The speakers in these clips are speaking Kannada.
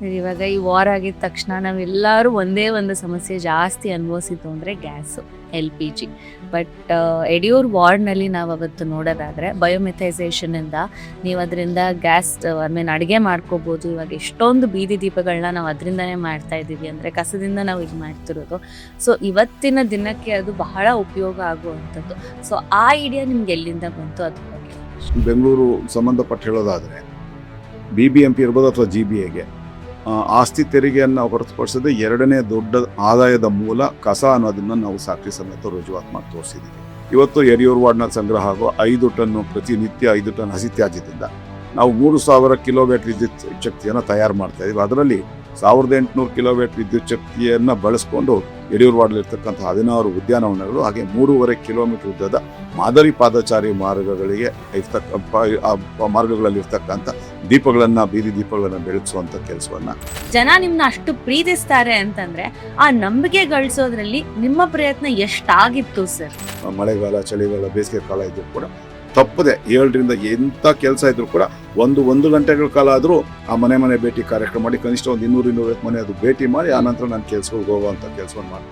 ಇವಾಗ ಈ ವಾರ್ ಆಗಿದ ತಕ್ಷಣ ನಾವೆಲ್ಲರೂ ಒಂದೇ ಒಂದು ಸಮಸ್ಯೆ ಜಾಸ್ತಿ ಅನುಭವಿಸಿದ್ದು ಅಂದರೆ ಗ್ಯಾಸು, LPG. ಬಟ್ ಯಡಿಯೂರು ವಾರ್ಡ್ನಲ್ಲಿ ನಾವು ಅವತ್ತು ನೋಡೋದಾದರೆ ಬಯೋಮೆಥೈಸೇಷನಿಂದ ನೀವು ಅದರಿಂದ ಗ್ಯಾಸ್ ಅಡುಗೆ ಮಾಡ್ಕೋಬೋದು. ಇವಾಗ ಎಷ್ಟೊಂದು ಬೀದಿ ದೀಪಗಳನ್ನ ನಾವು ಅದರಿಂದನೇ ಮಾಡ್ತಾ ಇದ್ದೀವಿ, ಅಂದರೆ ಕಸದಿಂದ ನಾವು ಇದು ಮಾಡ್ತಿರೋದು. ಸೊ ಇವತ್ತಿನ ದಿನಕ್ಕೆ ಅದು ಬಹಳ ಉಪಯೋಗ ಆಗುವಂಥದ್ದು. ಸೊ ಆ ಐಡಿಯಾ ನಿಮ್ಗೆ ಎಲ್ಲಿಂದ ಬಂತು ಅದ್ರ ಬಗ್ಗೆ? ಬೆಂಗಳೂರು ಸಂಬಂಧಪಟ್ಟು ಹೇಳೋದಾದರೆ BBMP ಇರ್ಬೋದು ಅಥವಾ GBAಗೆ ಆಸ್ತಿ ತೆರಿಗೆಯನ್ನು ಹೊರತುಪಡಿಸದೆ ಎರಡನೇ ದೊಡ್ಡ ಆದಾಯದ ಮೂಲ ಕಸ ಅನ್ನೋದನ್ನು ನಾವು ಸಾಕ್ಷಿ ಸಮೇತ ರುಜುವಾತು ಮಾಡಿ ತೋರಿಸಿದ್ದೀವಿ. ಇವತ್ತು ಯಡಿಯೂರು ವಾರ್ಡ್ನಲ್ಲಿ ಸಂಗ್ರಹ ಆಗೋ 5 ಟನ್ನು ಪ್ರತಿನಿತ್ಯ 5 ಟನ್ ಹಸಿ ತ್ಯಾಜ್ಯದಿಂದ ನಾವು 3000 ಕಿಲೋವ್ಯಾಟ್ ವಿದ್ಯುತ್ ಶಕ್ತಿಯನ್ನು ತಯಾರು ಮಾಡ್ತಾ ಇದ್ದೀವಿ. ಅದರಲ್ಲಿ 1800 ಕಿಲೋವ್ಯಾಟ್ ವಿದ್ಯುತ್ ಶಕ್ತಿಯನ್ನು ಬಳಸ್ಕೊಂಡು ಯಡಿಯೂರು ವಾರ್ಡ್ಲಿರ್ತಕ್ಕಂಥ 16 ಉದ್ಯಾನವನಗಳು ಹಾಗೆ 3.5 ಕಿಲೋಮೀಟರ್ ಉದ್ದದ ಮಾದರಿ ಪಾದಚಾರಿ ಮಾರ್ಗಗಳಿಗೆ ಮಾರ್ಗಗಳಲ್ಲಿರ್ತಕ್ಕಂಥ ದೀಪಗಳನ್ನ ಬೀದಿ ದೀಪಗಳನ್ನ ಬೆಳಗಿಸುವಂತ ಕೆಲಸವನ್ನ ಜನ ನಿಮ್ನ ಅಷ್ಟು ಪ್ರೀತಿಸ್ತಾರೆ ಅಂತಂದ್ರೆ ಆ ನಂಬಿಕೆ ಗಳಿಸೋದ್ರಲ್ಲಿ ನಿಮ್ಮ ಪ್ರಯತ್ನ ಎಷ್ಟಾಗಿತ್ತು ಸರ್? ಮಳೆಗಾಲ, ಚಳಿಗಾಲ, ಬೇಸಿಗೆ ಕಾಲ ಇದ್ರೂ ಕೂಡ ತಪ್ಪದೆ 7ರಿಂದ ಎಂಥ ಕೆಲಸ ಇದ್ರು ಕೂಡ ಒಂದು ಗಂಟೆಗಳ ಕಾಲ ಆದರೂ ಆ ಮನೆ ಭೇಟಿ ಕಾರ್ಯಕ್ರಮ ಮಾಡಿ ಕನಿಷ್ಠ ಒಂದು 200-250 ಮನೆ ಅದು ಭೇಟಿ ಮಾಡಿ ಆ ನಂತರ ನಾನು ಕೆಲಸಗಳಿಗೆ ಹೋಗುವಂಥ ಕೆಲಸವನ್ನು ಮಾಡಿ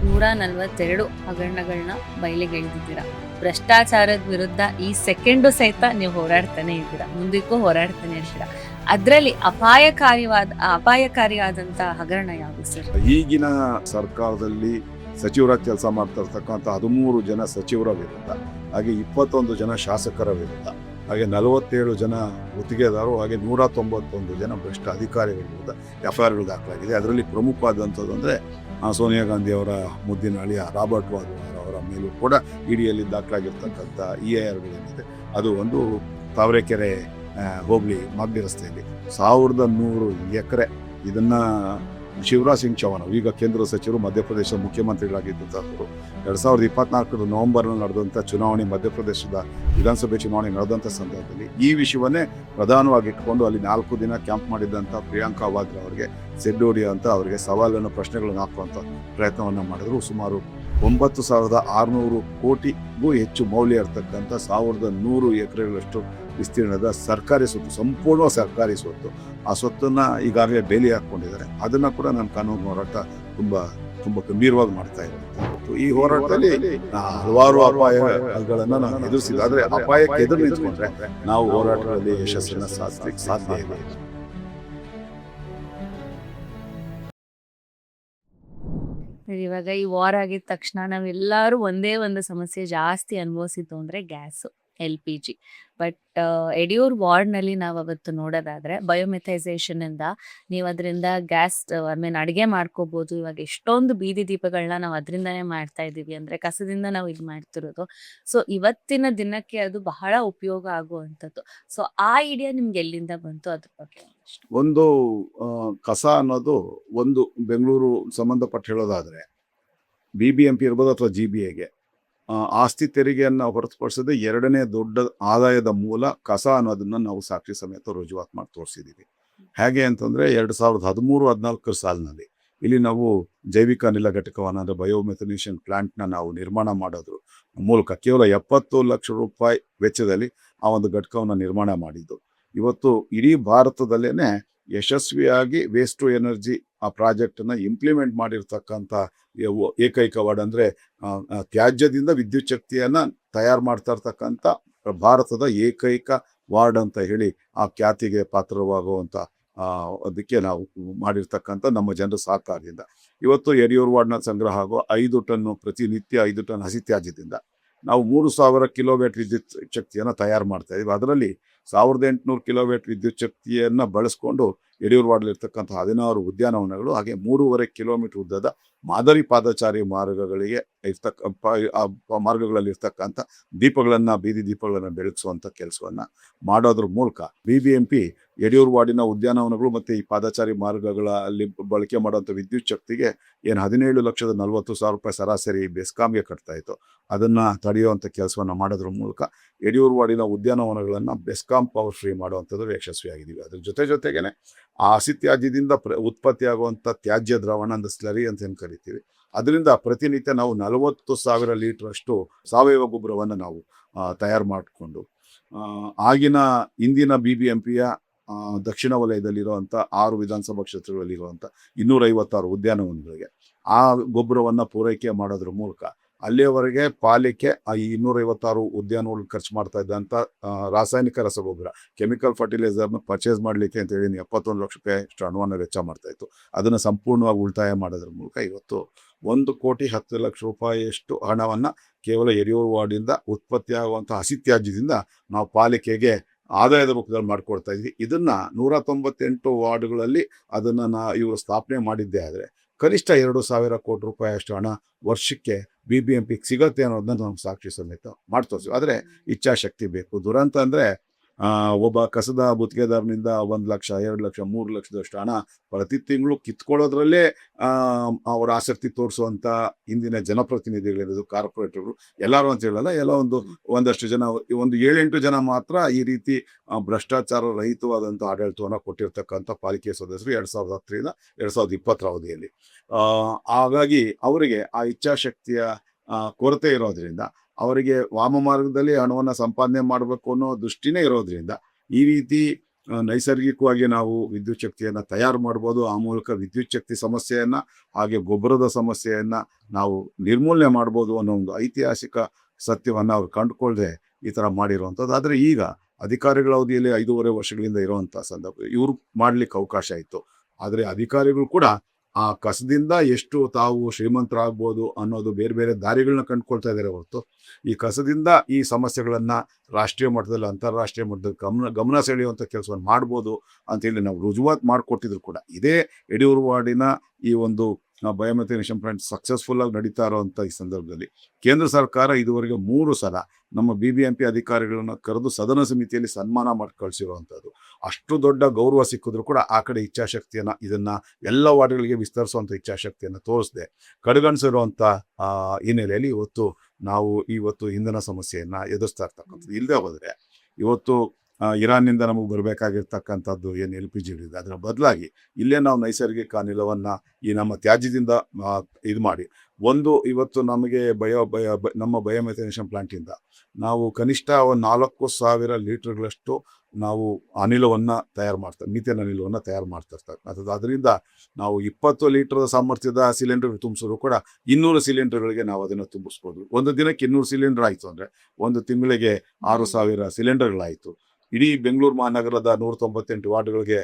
142 ಹಗರಣಗಳನ್ನ ಬಯಲಿಗೆಳೆದಿದ್ದೀರಾ. ಭ್ರಷ್ಟಾಚಾರದ ವಿರುದ್ಧ ಈ ಸೆಕೆಂಡು ಸಹಿತ ನೀವು ಹೋರಾಡ್ತಾನೆ ಇದ್ದೀರಾ, ಮುಂದಕ್ಕೂ ಹೋರಾಡ್ತಾನೆ ಇರ್ತೀರಾ. ಅದರಲ್ಲಿ ಅಪಾಯಕಾರಿಯಾದಂಥ ಹಗರಣ ಯಾವುದು ಸರ್? ಈಗಿನ ಸರ್ಕಾರದಲ್ಲಿ ಸಚಿವರಾಗಿ ಕೆಲಸ ಮಾಡ್ತಾ ಇರ್ತಕ್ಕಂಥ 13 ಜನ ಸಚಿವರ ವಿರುದ್ಧ, ಹಾಗೆ 21 ಜನ ಶಾಸಕರ ವಿರುದ್ಧ, ಹಾಗೆ 47 ಜನ ಗುತ್ತಿಗೆದಾರರು, ಹಾಗೆ 191 ಜನ ಭ್ರಷ್ಟ ಅಧಿಕಾರಿಗಳ ವಿರುದ್ಧ FIRಗಳು ದಾಖಲಾಗಿದೆ. ಅದರಲ್ಲಿ ಪ್ರಮುಖವಾದಂಥದ್ದು ಅಂದರೆ ಸೋನಿಯಾ ಗಾಂಧಿ ಅವರ ಮುದ್ದಿನ ಅಳಿಯ ರಾಬರ್ಟ್ ವಾದ್ರಾ ಅವರ ಮೇಲೂ ಕೂಡ ಇಡಿಯಲ್ಲಿ ದಾಖಲಾಗಿರ್ತಕ್ಕಂಥ EIRಗಳೇನಿದೆ ಅದು ಒಂದು ತಾವರೆಕೆರೆ ಹೋಬಳಿ ಮಾಗಡಿ ರಸ್ತೆಯಲ್ಲಿ 1100 ಎಕರೆ ಇದನ್ನು ಶಿವರಾಜ್ ಸಿಂಗ್ ಚೌಹಾಣ್ ಈಗ ಕೇಂದ್ರ ಸಚಿವರು, ಮಧ್ಯಪ್ರದೇಶದ ಮುಖ್ಯಮಂತ್ರಿಗಳಾಗಿದ್ದಂಥವರು 2024 ನವೆಂಬರ್ನಲ್ಲಿ ನಡೆದಂಥ ಚುನಾವಣೆ, ಮಧ್ಯಪ್ರದೇಶದ ವಿಧಾನಸಭೆ ಚುನಾವಣೆ ನಡೆದಂಥ ಸಂದರ್ಭದಲ್ಲಿ ಈ ವಿಷಯವನ್ನೇ ಪ್ರಧಾನವಾಗಿ ಇಟ್ಕೊಂಡು ಅಲ್ಲಿ 4 ದಿನ ಕ್ಯಾಂಪ್ ಮಾಡಿದ್ದಂಥ ಪ್ರಿಯಾಂಕಾ ವಾದ್ರಾ ಅವರಿಗೆ ಸೆಡ್ಡೋಡಿ ಅಂತ ಅವರಿಗೆ ಸವಾಲನ್ನು ಪ್ರಶ್ನೆಗಳನ್ನು ಹಾಕುವಂಥ ಪ್ರಯತ್ನವನ್ನು ಮಾಡಿದ್ರು. ಸುಮಾರು 9600 ಕೋಟಿಗೂ ಹೆಚ್ಚು ಮೌಲ್ಯ ಇರತಕ್ಕಂಥ 1100 ಎಕರೆಗಳಷ್ಟು ವಿಸ್ತೀರ್ಣದ ಸರ್ಕಾರಿ ಸ್ವತ್ತು, ಸಂಪೂರ್ಣ ಸರ್ಕಾರಿ ಸ್ವತ್ತು. ಆ ಸ್ವತ್ತನ್ನು ಈಗಾಗಲೇ ಬೇಲಿ ಹಾಕ್ಕೊಂಡಿದ್ದಾರೆ. ಅದನ್ನು ಕೂಡ ನಾನು ಕಾನೂನು ಹೋರಾಟ ತುಂಬ ಗಂಭೀರವಾಗಿ ಮಾಡ್ತಾ ಇರುವಂಥದ್ದು. ಈ ಹೋರಾಟದಲ್ಲಿ ಹಲವಾರು ಅಪಾಯಗಳನ್ನು ನಾನು ಎದುರಿಸಿದ್ದೆ. ಆದರೆ ಅಪಾಯಕ್ಕೆ ಎದುರು ನಿಂತ್ಕೊಂಡ್ರೆ ನಾವು ಹೋರಾಟಗಳಲ್ಲಿ ಯಶಸ್ಸನ್ನು ಸಾಧಿಸಲಿಕ್ಕೆ ಸಾಧ್ಯ ಇದೆ. ಇವಾಗ ಈ ವಾರ್ ಆಗಿದ ತಕ್ಷಣ ನಾವೆಲ್ಲರೂ ಒಂದೇ ಒಂದು ಸಮಸ್ಯೆ ಜಾಸ್ತಿ ಅನುಭವಿಸಿದ್ದು ಅಂದರೆ ಗ್ಯಾಸು, LPG. ಬಟ್ ಯಡಿಯೂರು ವಾರ್ಡ್ನಲ್ಲಿ ನಾವು ಅವತ್ತು ನೋಡೋದಾದರೆ ಬಯೋಮೆಥೈಸೇಷನಿಂದ ನೀವು ಅದರಿಂದ ಗ್ಯಾಸ್ ಅಡುಗೆ ಮಾಡ್ಕೋಬೋದು. ಇವಾಗ ಎಷ್ಟೊಂದು ಬೀದಿ ದೀಪಗಳನ್ನ ನಾವು ಅದರಿಂದನೇ ಮಾಡ್ತಾ ಇದ್ದೀವಿ, ಅಂದರೆ ಕಸದಿಂದ ನಾವು ಇದು ಮಾಡ್ತಿರೋದು. ಸೊ ಇವತ್ತಿನ ದಿನಕ್ಕೆ ಅದು ಬಹಳ ಉಪಯೋಗ ಆಗುವಂಥದ್ದು. ಸೊ ಆ ಐಡಿಯಾ ನಿಮ್ಗೆ ಎಲ್ಲಿಂದ ಬಂತು ಅದ್ರ ಬಗ್ಗೆ? ಒಂದು ಕಸ ಅನ್ನೋದು ಒಂದು ಬೆಂಗಳೂರು ಸಂಬಂಧಪಟ್ಟು ಹೇಳೋದಾದರೆ BBMP ಇರ್ಬೋದು ಅಥವಾ GBAಗೆ ಆಸ್ತಿ ತೆರಿಗೆಯನ್ನು ಹೊರತುಪಡಿಸದೆ ಎರಡನೇ ದೊಡ್ಡ ಆದಾಯದ ಮೂಲ ಕಸ ಅನ್ನೋದನ್ನು ನಾವು ಸಾಕ್ಷಿ ಸಮೇತ ರುಜುವಾತು ಮಾಡಿ ತೋರಿಸಿದ್ದೀವಿ. ಹೇಗೆ ಅಂತಂದರೆ 2013-14 ಸಾಲಿನಲ್ಲಿ ಇಲ್ಲಿ ನಾವು ಜೈವಿಕ ಅನಿಲ ಘಟಕವನ್ನು, ಅಂದರೆ ಬಯೋಮೆಥನೇಷನ್ ಪ್ಲಾಂಟ್ನ ನಾವು ನಿರ್ಮಾಣ ಮಾಡೋದ್ರ ಮೂಲಕ ಕೇವಲ 70 ಲಕ್ಷ ರೂಪಾಯಿ ವೆಚ್ಚದಲ್ಲಿ ಆ ಒಂದು ಘಟಕವನ್ನು ನಿರ್ಮಾಣ ಮಾಡಿದ್ದು. ಇವತ್ತು ಇಡೀ ಭಾರತದಲ್ಲೇ ಯಶಸ್ವಿಯಾಗಿ ವೇಸ್ಟ್ ಟು ಎನರ್ಜಿ ಆ ಪ್ರಾಜೆಕ್ಟನ್ನು ಇಂಪ್ಲಿಮೆಂಟ್ ಮಾಡಿರ್ತಕ್ಕಂಥ ಏಕೈಕ ವಾರ್ಡ್, ಅಂದರೆ ತ್ಯಾಜ್ಯದಿಂದ ವಿದ್ಯುತ್ ಶಕ್ತಿಯನ್ನು ತಯಾರು ಮಾಡ್ತಾ ಇರ್ತಕ್ಕಂಥ ಭಾರತದ ಏಕೈಕ ವಾರ್ಡ್ ಅಂತ ಹೇಳಿ ಆ ಖ್ಯಾತಿಗೆ ಪಾತ್ರವಾಗುವಂಥ ಅದಕ್ಕೆ ನಾವು ಮಾಡಿರ್ತಕ್ಕಂಥ ನಮ್ಮ ಜನರ ಸಹಕಾರದಿಂದ ಇವತ್ತು ಯಡಿಯೂರು ವಾರ್ಡ್ನಲ್ಲಿ ಸಂಗ್ರಹ ಆಗೋ 5 ಟನ್ನು ಪ್ರತಿನಿತ್ಯ 5 ಟನ್ ಹಸಿ ತ್ಯಾಜ್ಯದಿಂದ ನಾವು 3000 ಕಿಲೋವ್ಯಾಟ್ ವಿದ್ಯುತ್ ಶಕ್ತಿಯನ್ನು ತಯಾರು ಮಾಡ್ತಾ ಇದ್ದೀವಿ. ಅದರಲ್ಲಿ 1800 ಕಿಲೋವ್ಯಾಟ್ ವಿದ್ಯುತ್ ಶಕ್ತಿಯನ್ನು ಬಳಸ್ಕೊಂಡು ಯಡಿಯೂರು ವಾರ್ಡ್ಲಿರ್ತಕ್ಕಂಥ 16 ಉದ್ಯಾನವನಗಳು ಹಾಗೆ 3.5 ಕಿಲೋಮೀಟರ್ ಉದ್ದದ ಮಾದರಿ ಪಾದಚಾರಿ ಮಾರ್ಗಗಳಿಗೆ ಮಾರ್ಗಗಳಲ್ಲಿರ್ತಕ್ಕಂಥ ದೀಪಗಳನ್ನು ಬೀದಿ ದೀಪಗಳನ್ನು ಬೆಳಗಿಸುವಂಥ ಕೆಲಸವನ್ನು ಮಾಡೋದ್ರ ಮೂಲಕ BBMP ಯಡಿಯೂರು ವಾರ್ಡಿನ ಉದ್ಯಾನವನಗಳು ಮತ್ತು ಈ ಪಾದಚಾರಿ ಮಾರ್ಗಗಳಲ್ಲಿ ಬಳಕೆ ಮಾಡುವಂಥ ವಿದ್ಯುತ್ ಶಕ್ತಿಗೆ ಏನು 17,40,000 ರೂಪಾಯಿ ಸರಾಸರಿ ಬೆಸ್ಕಾಂಗೆ ಕಟ್ತಾ ಇತ್ತು, ಅದನ್ನು ತಡೆಯುವಂಥ ಕೆಲಸವನ್ನು ಮಾಡೋದ್ರ ಮೂಲಕ ಯಡಿಯೂರು ವಾರ್ಡಿನ ಉದ್ಯಾನವನಗಳನ್ನು ಬೆಸ್ಕಾಂ ಪವರ್ ಫ್ರೀ ಮಾಡುವಂಥದ್ದು ಯಶಸ್ವಿಯಾಗಿದ್ದೀವಿ. ಅದ್ರ ಜೊತೆಗೇನೆ ಆ ಹಸಿ ತ್ಯಾಜ್ಯದಿಂದ ಉತ್ಪತ್ತಿಯಾಗುವಂಥ ತ್ಯಾಜ್ಯ ದ್ರಾವಣ, ಅಂದರೆ ಸ್ಲರಿ ಅಂತ ಏನು ಕರಿತೀವಿ, ಅದರಿಂದ ಪ್ರತಿನಿತ್ಯ ನಾವು 40,000 ಲೀಟ್ರಷ್ಟು ಸಾವಯವ ಗೊಬ್ಬರವನ್ನು ನಾವು ತಯಾರು ಮಾಡಿಕೊಂಡು ಆಗಿನ ಇಂದಿನ BBMPಯ ದಕ್ಷಿಣ ವಲಯದಲ್ಲಿರುವಂಥ 6 ವಿಧಾನಸಭಾ ಕ್ಷೇತ್ರಗಳಲ್ಲಿರುವಂಥ 256 ಉದ್ಯಾನವನಗಳಿಗೆ ಆ ಗೊಬ್ಬರವನ್ನು ಪೂರೈಕೆ ಮಾಡೋದ್ರ ಮೂಲಕ ಅಲ್ಲಿಯವರೆಗೆ ಪಾಲಿಕೆ ಈ 256 ಉದ್ಯಾನಗಳು ಖರ್ಚು ಮಾಡ್ತಾ ಇದ್ದಂಥ ರಾಸಾಯನಿಕ ರಸಗೊಬ್ಬರ ಕೆಮಿಕಲ್ ಫರ್ಟಿಲೈಸರ್ನ ಪರ್ಚೇಸ್ ಮಾಡಲಿಕ್ಕೆ ಅಂತ ಹೇಳಿ 71 ಲಕ್ಷ ರೂಪಾಯಿ ಅಷ್ಟು ಹಣವನ್ನು ವೆಚ್ಚ ಮಾಡ್ತಾ ಇತ್ತು. ಅದನ್ನು ಸಂಪೂರ್ಣವಾಗಿ ಉಳಿತಾಯ ಮಾಡೋದ್ರ ಮೂಲಕ ಇವತ್ತು 1,10,00,000 ರೂಪಾಯಿಯಷ್ಟು ಹಣವನ್ನು ಕೇವಲ ಯಡಿಯೂರು ವಾರ್ಡಿಂದ ಉತ್ಪತ್ತಿಯಾಗುವಂಥ ಹಸಿ ತ್ಯಾಜ್ಯದಿಂದ ನಾವು ಪಾಲಿಕೆಗೆ ಆದಾಯದ ರೂಪದಲ್ಲಿ ಮಾಡಿಕೊಡ್ತಾ ಇದ್ವಿ. ಇದನ್ನು 198 ವಾರ್ಡ್ಗಳಲ್ಲಿ ಅದನ್ನು ಇವರು ಸ್ಥಾಪನೆ ಮಾಡಿದ್ದೇ ಆದರೆ ಕನಿಷ್ಠ 2,000 ಕೋಟಿ ರೂಪಾಯಿ ಅಷ್ಟು ಹಣ ವರ್ಷಕ್ಕೆ BBMPಗೆ ಸಿಗತ್ತೆ ಅನ್ನೋದನ್ನ ನಾವು ಸಾಕ್ಷಿ ಸಮೇತ ಮಾಡ್ತೋರ್ತೀವಿ. ಆದರೆ ಇಚ್ಛಾಶಕ್ತಿ ಬೇಕು. ದುರಂತ ಅಂದರೆ ಒಬ್ಬ ಕಸದ ಗುತ್ತಿಗೆದಾರನಿಂದ 1 ಲಕ್ಷ 2 ಲಕ್ಷ 3 ಲಕ್ಷದಷ್ಟು ಹಣ ಪ್ರತಿ ತಿಂಗಳು ಕಿತ್ಕೊಳ್ಳೋದ್ರಲ್ಲೇ ಅವರ ಆಸಕ್ತಿ ತೋರಿಸುವಂಥ ಇಂದಿನ ಜನಪ್ರತಿನಿಧಿಗಳಿರೋದು ಕಾರ್ಪೊರೇಟರ್ಗಳು ಎಲ್ಲರೂ ಅಂತ ಹೇಳಲ್ಲ, ಎಲ್ಲ ಒಂದಷ್ಟು ಜನ, ಒಂದು 7-8 ಜನ ಮಾತ್ರ ಈ ರೀತಿ ಭ್ರಷ್ಟಾಚಾರ ರಹಿತವಾದಂಥ ಆಡಳಿತವನ್ನು ಕೊಟ್ಟಿರ್ತಕ್ಕಂಥ ಪಾಲಿಕೆ ಸದಸ್ಯರು 2010ರಿಂದ 2020 ಅವಧಿಯಲ್ಲಿ. ಹಾಗಾಗಿ ಅವರಿಗೆ ಆ ಇಚ್ಛಾಶಕ್ತಿಯ ಕೊರತೆ ಇರೋದ್ರಿಂದ, ಅವರಿಗೆ ವಾಮ ಮಾರ್ಗದಲ್ಲಿ ಹಣವನ್ನು ಸಂಪಾದನೆ ಮಾಡಬೇಕು ಅನ್ನೋ ದೃಷ್ಟಿನೇ ಇರೋದ್ರಿಂದ ಈ ರೀತಿ ನೈಸರ್ಗಿಕವಾಗಿ ನಾವು ವಿದ್ಯುತ್ ಶಕ್ತಿಯನ್ನು ತಯಾರು ಮಾಡ್ಬೋದು. ಆ ಮೂಲಕ ವಿದ್ಯುತ್ ಶಕ್ತಿ ಸಮಸ್ಯೆಯನ್ನು ಹಾಗೆ ಗೊಬ್ಬರದ ಸಮಸ್ಯೆಯನ್ನು ನಾವು ನಿರ್ಮೂಲನೆ ಮಾಡ್ಬೋದು ಅನ್ನೋ ಒಂದು ಐತಿಹಾಸಿಕ ಸತ್ಯವನ್ನು ಅವ್ರು ಕಂಡುಕೊಳ್ಳದೆ ಈ ಥರ ಮಾಡಿರುವಂಥದ್ದು. ಆದರೆ ಈಗ ಅಧಿಕಾರಿಗಳ ಅವಧಿಯಲ್ಲಿ 5.5 ವರ್ಷಗಳಿಂದ ಇರುವಂಥ ಸಂದರ್ಭ ಇವರು ಮಾಡಲಿಕ್ಕೆ ಅವಕಾಶ ಇತ್ತು. ಆದರೆ ಅಧಿಕಾರಿಗಳು ಕೂಡ ಆ ಕಸದಿಂದ ಎಷ್ಟು ತಾವು ಶ್ರೀಮಂತರಾಗ್ಬೋದು ಅನ್ನೋದು ಬೇರೆ ಬೇರೆ ದಾರಿಗಳನ್ನ ಕಂಡುಕೊಳ್ತಾ ಇದ್ದಾರೆ ಹೊರತು ಈ ಕಸದಿಂದ ಈ ಸಮಸ್ಯೆಗಳನ್ನು ರಾಷ್ಟ್ರೀಯ ಮಟ್ಟದಲ್ಲಿ ಅಂತಾರಾಷ್ಟ್ರೀಯ ಮಟ್ಟದಲ್ಲಿ ಗಮನ ಸೆಳೆಯುವಂಥ ಕೆಲಸವನ್ನು ಮಾಡ್ಬೋದು ಅಂತೇಳಿ ನಾವು ರುಜುವಾತು ಮಾಡಿಕೊಟ್ಟಿದ್ರು ಕೂಡ ಇದೇ ಯಡಿಯೂರು ವಾರ್ಡಿನ ಈ ಒಂದು ಬಯೋಮೆಥೇನೇಷನ್ ಪ್ಲಾಂಟ್ ಸಕ್ಸಸ್ಫುಲ್ಲಾಗಿ ನಡೀತಾ ಇರೋವಂಥ ಈ ಸಂದರ್ಭದಲ್ಲಿ ಕೇಂದ್ರ ಸರ್ಕಾರ ಇದುವರೆಗೆ 3 ಸಲ ನಮ್ಮ BBMP ಅಧಿಕಾರಿಗಳನ್ನ ಕರೆದು ಸದನ ಸಮಿತಿಯಲ್ಲಿ ಸನ್ಮಾನ ಮಾಡಿ ಕಳಿಸಿರುವಂಥದ್ದು. ಅಷ್ಟು ದೊಡ್ಡ ಗೌರವ ಸಿಕ್ಕಿದ್ರು ಕೂಡ ಆ ಕಡೆ ಇಚ್ಛಾಶಕ್ತಿಯನ್ನು ಇದನ್ನು ಎಲ್ಲ ವಾರ್ಡ್ಗಳಿಗೆ ವಿಸ್ತರಿಸುವಂಥ ಇಚ್ಛಾಶಕ್ತಿಯನ್ನು ತೋರಿಸದೆ ಕಡೆಗಣಿಸಿರುವಂಥ ಹಿನ್ನೆಲೆಯಲ್ಲಿ ಇವತ್ತು ಇಂಧನ ಸಮಸ್ಯೆಯನ್ನು ಎದುರಿಸ್ತಾ ಇರ್ತಕ್ಕಂಥದ್ದು. ಇಲ್ಲದೆ ಹೋದರೆ ಇವತ್ತು ಇರಾನ್ನಿಂದ ನಮಗೆ ಬರಬೇಕಾಗಿರ್ತಕ್ಕಂಥದ್ದು ಏನು LPG ಇದೆ, ಅದರ ಬದಲಾಗಿ ಇಲ್ಲೇ ನಾವು ನೈಸರ್ಗಿಕ ಅನಿಲವನ್ನು ಈ ನಮ್ಮ ತ್ಯಾಜ್ಯದಿಂದ ಇದು ಮಾಡಿ ಇವತ್ತು ನಮಗೆ ನಮ್ಮ ಬಯೋಮೆಥೇನೇಷನ್ ಪ್ಲಾಂಟಿಂದ ನಾವು ಕನಿಷ್ಠ 4,000 ಲೀಟರ್ಗಳಷ್ಟು ನಾವು ಅನಿಲವನ್ನು ಮೀಥೇನ್ ಅನಿಲವನ್ನು ತಯಾರು ಮಾಡ್ತಾ ಇರ್ತಕ್ಕಂಥದ್ದು. ಅದರಿಂದ ನಾವು 20 ಲೀಟರ್ ಸಾಮರ್ಥ್ಯದ ಸಿಲಿಂಡರ್ ತುಂಬಿಸಿದ್ರು ಕೂಡ 200 ಸಿಲಿಂಡರ್ಗಳಿಗೆ ನಾವು ಅದನ್ನು ತುಂಬಿಸ್ಬೋದು. ಒಂದು ದಿನಕ್ಕೆ 200 ಸಿಲಿಂಡರ್ ಆಯಿತು ಅಂದರೆ ಒಂದು ತಿಂಗಳಿಗೆ 6,000 ಸಿಲಿಂಡರ್ಗಳಾಯಿತು. ಇಡೀ ಬೆಂಗಳೂರು ಮಹಾನಗರದ 198 ವಾರ್ಡ್ಗಳಿಗೆ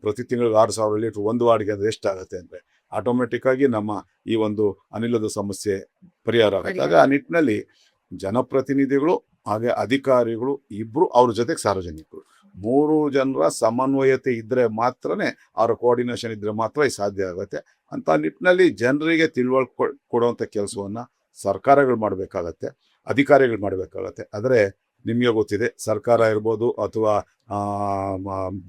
ಪ್ರತಿ ತಿಂಗಳಿಗೆ 6,000 ಲೀಟರ್ ಒಂದು ವಾರ್ಡ್ಗೆ ಅದು ಎಷ್ಟಾಗುತ್ತೆ ಅಂದರೆ ಆಟೋಮೆಟಿಕ್ಕಾಗಿ ನಮ್ಮ ಈ ಒಂದು ಅನಿಲದ ಸಮಸ್ಯೆ ಪರಿಹಾರ ಆಗುತ್ತೆ. ಆಗ ಆ ನಿಟ್ಟಿನಲ್ಲಿ ಜನಪ್ರತಿನಿಧಿಗಳು ಹಾಗೆ ಅಧಿಕಾರಿಗಳು ಇಬ್ಬರು, ಅವ್ರ ಜೊತೆಗೆ ಸಾರ್ವಜನಿಕರು 3 ಜನರ ಸಮನ್ವಯತೆ ಇದ್ದರೆ ಮಾತ್ರನೇ, ಅವರ ಕೋಆರ್ಡಿನೇಷನ್ ಇದ್ದರೆ ಮಾತ್ರ ಇದು ಸಾಧ್ಯ ಆಗುತ್ತೆ. ಅಂತ ನಿಟ್ಟಿನಲ್ಲಿ ಜನರಿಗೆ ತಿಳುವಳಿಕೆ ಕೊಡುವಂಥ ಕೆಲಸವನ್ನು ಸರ್ಕಾರಗಳು ಮಾಡಬೇಕಾಗತ್ತೆ, ಅಧಿಕಾರಿಗಳು ಮಾಡಬೇಕಾಗತ್ತೆ. ಆದರೆ ನಿಮಗೆ ಗೊತ್ತಿದೆ, ಸರ್ಕಾರ ಇರ್ಬೋದು ಅಥವಾ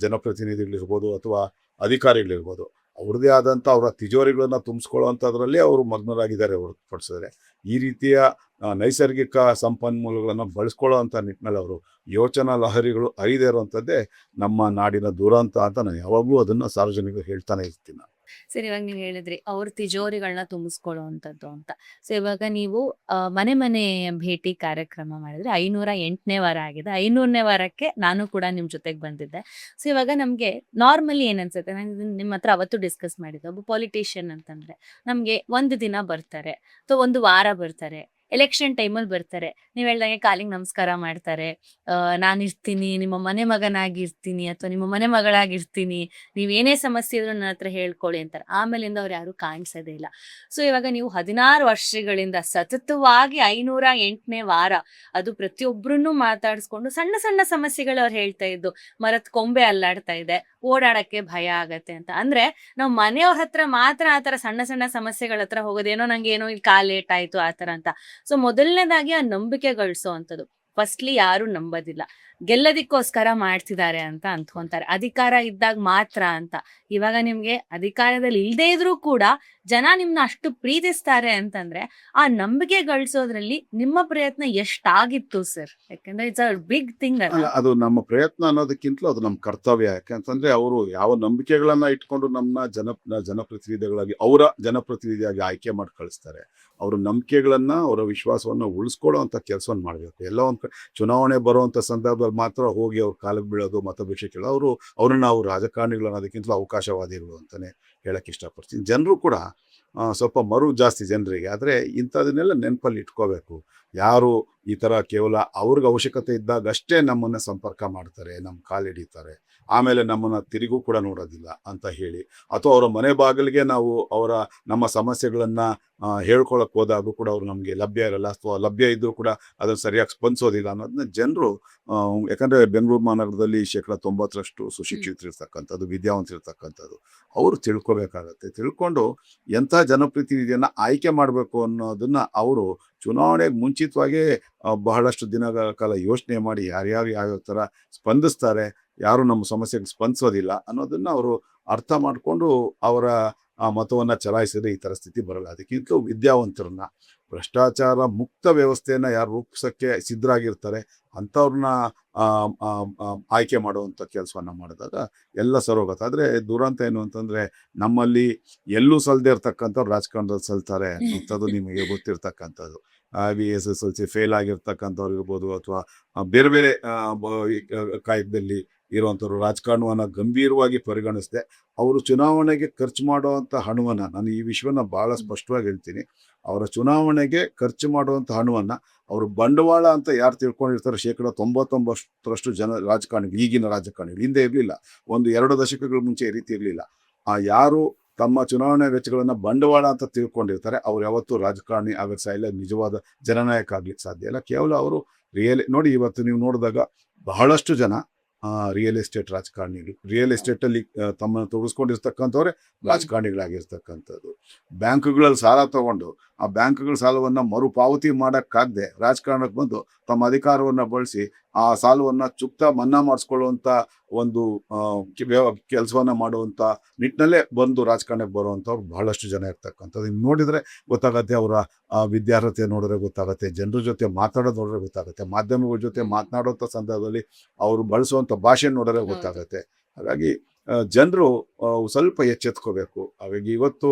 ಜನಪ್ರತಿನಿಧಿಗಳಿರ್ಬೋದು ಅಥವಾ ಅಧಿಕಾರಿಗಳಿರ್ಬೋದು, ಅವ್ರದ್ದೇ ಆದಂಥ ಅವರ ತಿಜೋರಿಗಳನ್ನು ತುಂಬಿಸ್ಕೊಳ್ಳೋವಂಥದ್ರಲ್ಲಿ ಅವರು ಮಗ್ನರಾಗಿದ್ದಾರೆ ಹೊರತುಪಡಿಸಿದ್ರೆ ಈ ರೀತಿಯ ನೈಸರ್ಗಿಕ ಸಂಪನ್ಮೂಲಗಳನ್ನು ಬಳಸ್ಕೊಳ್ಳೋವಂಥ ನಿಟ್ಟಿನಲ್ಲಿ ಅವರು ಯೋಚನಾ ಲಹರಿಗಳು ಹರಿದೇ ಇರುವಂಥದ್ದೇ ನಮ್ಮ ನಾಡಿನ ದುರಂತ ಅಂತ ನಾನು ಯಾವಾಗಲೂ ಅದನ್ನು ಸಾರ್ವಜನಿಕರು ಹೇಳ್ತಾನೆ ಇರ್ತೀನಿ. ಸರ್, ಇವಾಗ ನೀವು ಹೇಳಿದ್ರಿ ಅವ್ರ ತಿಜೋರಿಗಳನ್ನ ತುಂಬಿಸ್ಕೊಳ್ಳುವಂಥದ್ದು ಅಂತ. ಸೊ ಇವಾಗ ನೀವು ಮನೆ ಮನೆ ಭೇಟಿ ಕಾರ್ಯಕ್ರಮ ಮಾಡಿದ್ರೆ 508ನೇ ವಾರ ಆಗಿದೆ. 500ನೇ ವಾರಕ್ಕೆ ನಾನು ಕೂಡ ನಿಮ್ ಜೊತೆಗೆ ಬಂದಿದ್ದೆ. ಸೊ ಇವಾಗ ನಮ್ಗೆ ನಾರ್ಮಲಿ ಏನ್ ಅನ್ಸುತ್ತೆ, ನಾನು ನಿಮ್ಮ ಹತ್ರ ಅವತ್ತು ಡಿಸ್ಕಸ್ ಮಾಡಿದ್ದೆ, ಒಬ್ಬ ಪೊಲಿಟಿಷಿಯನ್ ಅಂತಂದ್ರೆ ನಮ್ಗೆ ಒಂದು ದಿನ ಬರ್ತಾರೆ ಅಥವಾ ಒಂದು ವಾರ ಬರ್ತಾರೆ, ಎಲೆಕ್ಷನ್ ಟೈಮಲ್ಲಿ ಬರ್ತಾರೆ, ನೀವು ಹೇಳ್ದಂಗೆ ಕಾಲಿಗೆ ನಮಸ್ಕಾರ ಮಾಡ್ತಾರೆ, ನಾನು ಇರ್ತೀನಿ, ನಿಮ್ಮ ಮನೆ ಮಗನಾಗಿರ್ತೀನಿ ಅಥವಾ ನಿಮ್ಮ ಮನೆ ಮಗಳಾಗಿರ್ತೀನಿ, ನೀವೇನೇ ಸಮಸ್ಯೆ ಇದ್ರು ನನ್ನ ಹತ್ರ ಹೇಳ್ಕೊಳ್ಳಿ ಅಂತಾರೆ. ಆಮೇಲಿಂದ ಅವ್ರು ಯಾರು ಕಾಣಿಸೋದೇ ಇಲ್ಲ. ಸೊ ಇವಾಗ ನೀವು 16 ವರ್ಷಗಳಿಂದ ಸತತವಾಗಿ 508ನೇ ವಾರ ಅದು ಪ್ರತಿಯೊಬ್ಬರನ್ನು ಮಾತಾಡಿಸ್ಕೊಂಡು ಸಣ್ಣ ಸಣ್ಣ ಸಮಸ್ಯೆಗಳು ಅವ್ರು ಹೇಳ್ತಾ ಇದ್ದು, ಮರದ ಕೊಂಬೆ ಅಲ್ಲಾಡ್ತಾ ಇದೆ, ಓಡಾಡಕ್ಕೆ ಭಯ ಆಗತ್ತೆ ಅಂತ. ಅಂದ್ರೆ ನಾವು ಮನೆಯವ್ರ ಹತ್ರ ಮಾತ್ರ ಆತರ ಸಣ್ಣ ಸಣ್ಣ ಸಮಸ್ಯೆಗಳ ಹತ್ರ ಹೋಗೋದೇನೋ ನಂಗೆ ಏನೋ ಇಲ್ಲಿ ಕಾಲ್ ಲೇಟ್ ಆಯ್ತು ಆತರ ಅಂತ. ಸೊ ಮೊದಲನೇದಾಗಿ ಆ ನಂಬಿಕೆ ಗಳಿಸೋ ಅಂತದ್ದು. ಫಸ್ಟ್ಲಿ ಯಾರು ನಂಬೋದಿಲ್ಲ, ಗೆಲ್ಲದಿಕ್ಕೋಸ್ಕರ ಮಾಡ್ತಿದ್ದಾರೆ ಅಂತ ಅಂದ್ಕೊಂತಾರೆ, ಅಧಿಕಾರ ಇದ್ದಾಗ ಮಾತ್ರ ಅಂತ. ಇವಾಗ ನಿಮ್ಗೆ ಅಧಿಕಾರದಲ್ಲಿ ಇಲ್ಲದೆ ಇದ್ರೂ ಕೂಡ ಜನ ನಿಮ್ನ ಅಷ್ಟು ಪ್ರೀತಿಸ್ತಾರೆ ಅಂತಂದ್ರೆ ಆ ನಂಬಿಕೆ ಗಳಿಸೋದ್ರಲ್ಲಿ ನಿಮ್ಮ ಪ್ರಯತ್ನ ಎಷ್ಟಾಗಿತ್ತು ಸರ್? ಯಾಕಂದ್ರೆ ಇಟ್ಸ್ ಅ ಬಿಗ್ ಥಿಂಗ್. ಅದು ನಮ್ಮ ಪ್ರಯತ್ನ ಅನ್ನೋದಕ್ಕಿಂತಲೂ ಅದು ನಮ್ಮ ಕರ್ತವ್ಯ. ಯಾಕಂತಂದ್ರೆ ಅವರು ಯಾವ ನಂಬಿಕೆಗಳನ್ನ ಇಟ್ಕೊಂಡು ನಮ್ಮನ್ನ ಜನಪ್ರತಿನಿಧಿಗಳಾಗಿ ಅವರ ಜನಪ್ರತಿನಿಧಿಯಾಗಿ ಆಯ್ಕೆ ಮಾಡಿ ಕಳಿಸ್ತಾರೆ, ಅವರ ನಂಬಿಕೆಗಳನ್ನ ಅವರ ವಿಶ್ವಾಸವನ್ನ ಉಳಿಸ್ಕೊಳ್ಳೋ ಅಂತ ಕೆಲಸವನ್ನು ಮಾಡಬೇಕು. ಎಲ್ಲ ಒಂದು ಚುನಾವಣೆ ಬರುವಂತ ಸಂದರ್ಭ ಸಂದರ್ಭದಲ್ಲಿ ಮಾತ್ರ ಹೋಗಿ ಅವ್ರ ಕಾಲಿಗೆ ಬೀಳೋದು, ಮತಭಿಕ್ಷೆ ಕೇಳೋದು. ಅವ್ರನ್ನ ನಾವು ರಾಜಕಾರಣಿಗಳು ಅನ್ನೋದಕ್ಕಿಂತಲೂ ಅವಕಾಶವಾದಿಗಳು ಅಂತಲೇ ಹೇಳಕ್ಕೆ ಇಷ್ಟಪಡ್ತೀನಿ. ಜನರು ಕೂಡ ಸ್ವಲ್ಪ ಮರು ಜಾಸ್ತಿ ಜನರಿಗೆ. ಆದರೆ ಇಂಥದನ್ನೆಲ್ಲ ನೆನಪಲ್ಲಿ ಇಟ್ಕೋಬೇಕು. ಯಾರು ಈ ಥರ ಕೇವಲ ಅವ್ರಿಗೆ ಅವಶ್ಯಕತೆ ಇದ್ದಾಗ ಅಷ್ಟೇ ನಮ್ಮನ್ನು ಸಂಪರ್ಕ ಮಾಡ್ತಾರೆ, ನಮ್ಮ ಕಾಲು ಹಿಡಿತಾರೆ, ಆಮೇಲೆ ನಮ್ಮನ್ನು ತಿರುಗೂ ಕೂಡ ನೋಡೋದಿಲ್ಲ ಅಂತ ಹೇಳಿ, ಅಥವಾ ಅವರ ಮನೆ ಬಾಗಿಲಿಗೆ ನಾವು ನಮ್ಮ ಸಮಸ್ಯೆಗಳನ್ನು ಹೇಳ್ಕೊಳಕ್ಕೆ ಹೋದಾಗೂ ಕೂಡ ಅವರು ನಮಗೆ ಲಭ್ಯ ಇರಲ್ಲ, ಅಥವಾ ಲಭ್ಯ ಇದ್ದರೂ ಕೂಡ ಅದನ್ನು ಸರಿಯಾಗಿ ಸ್ಪಂದಿಸೋದಿಲ್ಲ ಅನ್ನೋದನ್ನ ಜನರು, ಯಾಕಂದರೆ ಬೆಂಗಳೂರು ಮಹಾನಗರದಲ್ಲಿ 90% ಸುಶಿಕ್ಷಿತರಿರ್ತಕ್ಕಂಥದ್ದು, ವಿದ್ಯಾವಂತರಿರ್ತಕ್ಕಂಥದ್ದು, ಅವರು ತಿಳ್ಕೊಬೇಕಾಗತ್ತೆ. ತಿಳ್ಕೊಂಡು ಎಂಥ ಜನಪ್ರತಿನಿಧಿಯನ್ನು ಆಯ್ಕೆ ಮಾಡಬೇಕು ಅನ್ನೋದನ್ನು ಅವರು ಚುನಾವಣೆಗೆ ಮುಂಚಿತವಾಗೇ ಬಹಳಷ್ಟು ದಿನಗಳ ಕಾಲ ಯೋಚನೆ ಮಾಡಿ ಯಾರ್ಯಾರು ಯಾವ್ಯಾವ ಥರ ಸ್ಪಂದಿಸ್ತಾರೆ, ಯಾರು ನಮ್ಮ ಸಮಸ್ಯೆಗೆ ಸ್ಪಂದಿಸೋದಿಲ್ಲ ಅನ್ನೋದನ್ನು ಅವರು ಅರ್ಥ ಮಾಡಿಕೊಂಡು ಅವರ ಮತವನ್ನು ಚಲಾಯಿಸಿದ್ರೆ ಈ ಥರ ಸ್ಥಿತಿ ಬರಲ್ಲ. ಅದಕ್ಕಿಂತಲೂ ವಿದ್ಯಾವಂತರನ್ನ, ಭ್ರಷ್ಟಾಚಾರ ಮುಕ್ತ ವ್ಯವಸ್ಥೆಯನ್ನು ಯಾರು ರೂಪಿಸೋಕ್ಕೆ ಸಿದ್ಧರಾಗಿರ್ತಾರೆ ಅಂಥವ್ರನ್ನ ಆಯ್ಕೆ ಮಾಡುವಂಥ ಕೆಲಸವನ್ನು ಮಾಡಿದಾಗ ಎಲ್ಲ ಸರೋಗತ್ತೆ. ಆದರೆ ದುರಂತ ಏನು ಅಂತಂದರೆ, ನಮ್ಮಲ್ಲಿ ಎಲ್ಲೂ ಸಲ್ಲದೆ ಇರ್ತಕ್ಕಂಥವ್ರು ರಾಜಕಾರಣದಲ್ಲಿ ಸಲ್ತಾರೆ ಅಂಥದ್ದು ನಿಮಗೆ ಗೊತ್ತಿರ್ತಕ್ಕಂಥದ್ದು. SSLC ಫೇಲ್ ಆಗಿರ್ತಕ್ಕಂಥವ್ರು ಇರ್ಬೋದು, ಅಥವಾ ಬೇರೆ ಬೇರೆ ಕಾಯಕದಲ್ಲಿ ಇರುವಂಥವ್ರು ರಾಜಕಾರಣವನ್ನು ಗಂಭೀರವಾಗಿ ಪರಿಗಣಿಸದೆ ಅವರು ಚುನಾವಣೆಗೆ ಖರ್ಚು ಮಾಡುವಂಥ ಹಣವನ್ನು, ನಾನು ಈ ವಿಷಯವನ್ನು ಭಾಳ ಸ್ಪಷ್ಟವಾಗಿ ಹೇಳ್ತೀನಿ, ಅವರ ಚುನಾವಣೆಗೆ ಖರ್ಚು ಮಾಡುವಂಥ ಹಣವನ್ನು ಅವರು ಬಂಡವಾಳ ಅಂತ ಯಾರು ತಿಳ್ಕೊಂಡಿರ್ತಾರೆ, 99% ಜನ ರಾಜಕಾರಣಿಗಳು, ಈಗಿನ ರಾಜಕಾರಣಿಗಳು, ಹಿಂದೆ ಇರಲಿಲ್ಲ, 1-2 ದಶಕಗಳ ಮುಂಚೆ ಈ ರೀತಿ ಇರಲಿಲ್ಲ, ಯಾರು ತಮ್ಮ ಚುನಾವಣಾ ವೆಚ್ಚಗಳನ್ನು ಬಂಡವಾಳ ಅಂತ ತಿಳ್ಕೊಂಡಿರ್ತಾರೆ ಅವ್ರು ಯಾವತ್ತೂ ರಾಜಕಾರಣಿ ಆಗಕ್ಕೆ ಸಾಧ್ಯ, ನಿಜವಾದ ಜನನಾಯಕ ಆಗ್ಲಿಕ್ಕೆ ಸಾಧ್ಯ ಇಲ್ಲ. ಕೇವಲ ಅವರು ನೋಡಿ, ಇವತ್ತು ನೀವು ನೋಡಿದಾಗ ಬಹಳಷ್ಟು ಜನ ರಿಯಲ್ ಎಸ್ಟೇಟ್ ರಾಜಕಾರಣಿಗಳು, ರಿಯಲ್ ಎಸ್ಟೇಟಲ್ಲಿ ತಮ್ಮನ್ನು ತೊಡಗಿಸ್ಕೊಂಡಿರ್ತಕ್ಕಂಥವ್ರೆ ರಾಜಕಾರಣಿಗಳಾಗಿರ್ತಕ್ಕಂಥದ್ದು. ಬ್ಯಾಂಕ್ಗಳಲ್ಲಿ ಸಾಲ ತಗೊಂಡು ಆ ಬ್ಯಾಂಕ್ಗಳ ಸಾಲವನ್ನು ಮರುಪಾವತಿ ಮಾಡೋಕ್ಕಾಗದೆ ರಾಜಕಾರಣಕ್ಕೆ ಬಂದು ತಮ್ಮ ಅಧಿಕಾರವನ್ನು ಬಳಸಿ ಆ ಸಾಲವನ್ನು ಚುಕ್ತ ಮನ್ನಾ ಮಾಡಿಸ್ಕೊಳ್ಳುವಂಥ ಒಂದು ಕೆಲಸವನ್ನು ಮಾಡುವಂಥ ನಿಟ್ಟಿನಲ್ಲೇ ಬಂದು ರಾಜಕಾರಣಕ್ಕೆ ಬರುವಂಥವ್ರು ಬಹಳಷ್ಟು ಜನ ಇರ್ತಕ್ಕಂಥದ್ದು. ಇನ್ನು ನೋಡಿದರೆ ಗೊತ್ತಾಗತ್ತೆ, ಅವರ ವಿದ್ಯಾರ್ಹತೆ ನೋಡಿದ್ರೆ ಗೊತ್ತಾಗುತ್ತೆ, ಜನರ ಜೊತೆ ಮಾತಾಡೋದು ನೋಡಿದ್ರೆ ಗೊತ್ತಾಗುತ್ತೆ, ಮಾಧ್ಯಮಗಳ ಜೊತೆ ಮಾತನಾಡುವಂಥ ಸಂದರ್ಭದಲ್ಲಿ ಅವರು ಬಳಸುವಂಥ ಭಾಷೆ ನೋಡಿದ್ರೆ ಗೊತ್ತಾಗುತ್ತೆ. ಹಾಗಾಗಿ ಜನರು ಸ್ವಲ್ಪ ಎಚ್ಚೆತ್ಕೋಬೇಕು. ಹಾಗಾಗಿ ಇವತ್ತು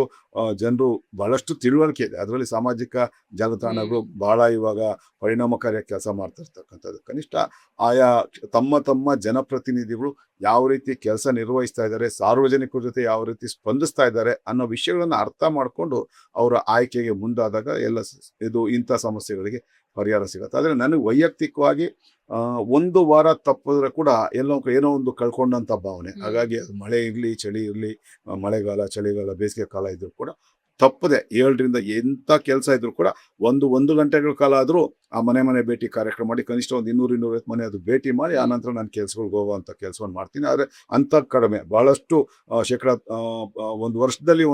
ಜನರು ಬಹಳಷ್ಟು ತಿಳುವಳಿಕೆ ಇದೆ, ಅದರಲ್ಲಿ ಸಾಮಾಜಿಕ ಜಾಲತಾಣಗಳು ಬಹಳ ಇವಾಗ ಪರಿಣಾಮಕಾರಿಯಾಗಿ ಕೆಲಸ ಮಾಡ್ತಿರ್ತಕ್ಕಂಥದ್ದು. ಕನಿಷ್ಠ ಆಯಾ ತಮ್ಮ ಜನಪ್ರತಿನಿಧಿಗಳು ಯಾವ ರೀತಿ ಕೆಲಸ ನಿರ್ವಹಿಸ್ತಾ ಇದ್ದಾರೆ, ಸಾರ್ವಜನಿಕರ ಜೊತೆ ಯಾವ ರೀತಿ ಸ್ಪಂದಿಸ್ತಾ ಇದ್ದಾರೆ ಅನ್ನೋ ವಿಷಯಗಳನ್ನು ಅರ್ಥ ಮಾಡಿಕೊಂಡು ಅವರ ಆಯ್ಕೆಗೆ ಮುಂದಾದಾಗ ಇಂಥ ಸಮಸ್ಯೆಗಳಿಗೆ ಪರಿಹಾರ ಸಿಗುತ್ತೆ. ಆದರೆ ನನಗೆ ವೈಯಕ್ತಿಕವಾಗಿ 1 ವಾರ ತಪ್ಪಿದ್ರೆ ಕೂಡ ಏನೋ ಒಂದು ಕಳ್ಕೊಂಡಂಥ ಭಾವನೆ. ಹಾಗಾಗಿ ಅದು ಮಳೆ ಇರಲಿ, ಚಳಿ ಇರಲಿ, ಮಳೆಗಾಲ, ಚಳಿಗಾಲ, ಬೇಸಿಗೆ ಕಾಲ ಇದ್ರೂ ಕೂಡ ತಪ್ಪದೆ 7ರಿಂದ ಎಂಥ ಕೆಲಸ ಇದ್ರೂ ಕೂಡ 1 ಗಂಟೆಗಳ ಕಾಲ ಆದರೂ ಆ ಮನೆ ಭೇಟಿ ಕಾರ್ಯಕ್ರಮ ಮಾಡಿ ಕನಿಷ್ಠ ಒಂದು 200-250 ಮನೆ ಅದು ಭೇಟಿ ಮಾಡಿ ಆನಂತರ ನಾನು ಕೆಲಸಗಳಿಗೆ ಹೋಗುವಂಥ ಕೆಲಸವನ್ನು ಮಾಡ್ತೀನಿ. ಆದರೆ ಅಂಥ ಕಡಿಮೆ, ಬಹಳಷ್ಟು ಒಂದು ವರ್ಷದಲ್ಲಿ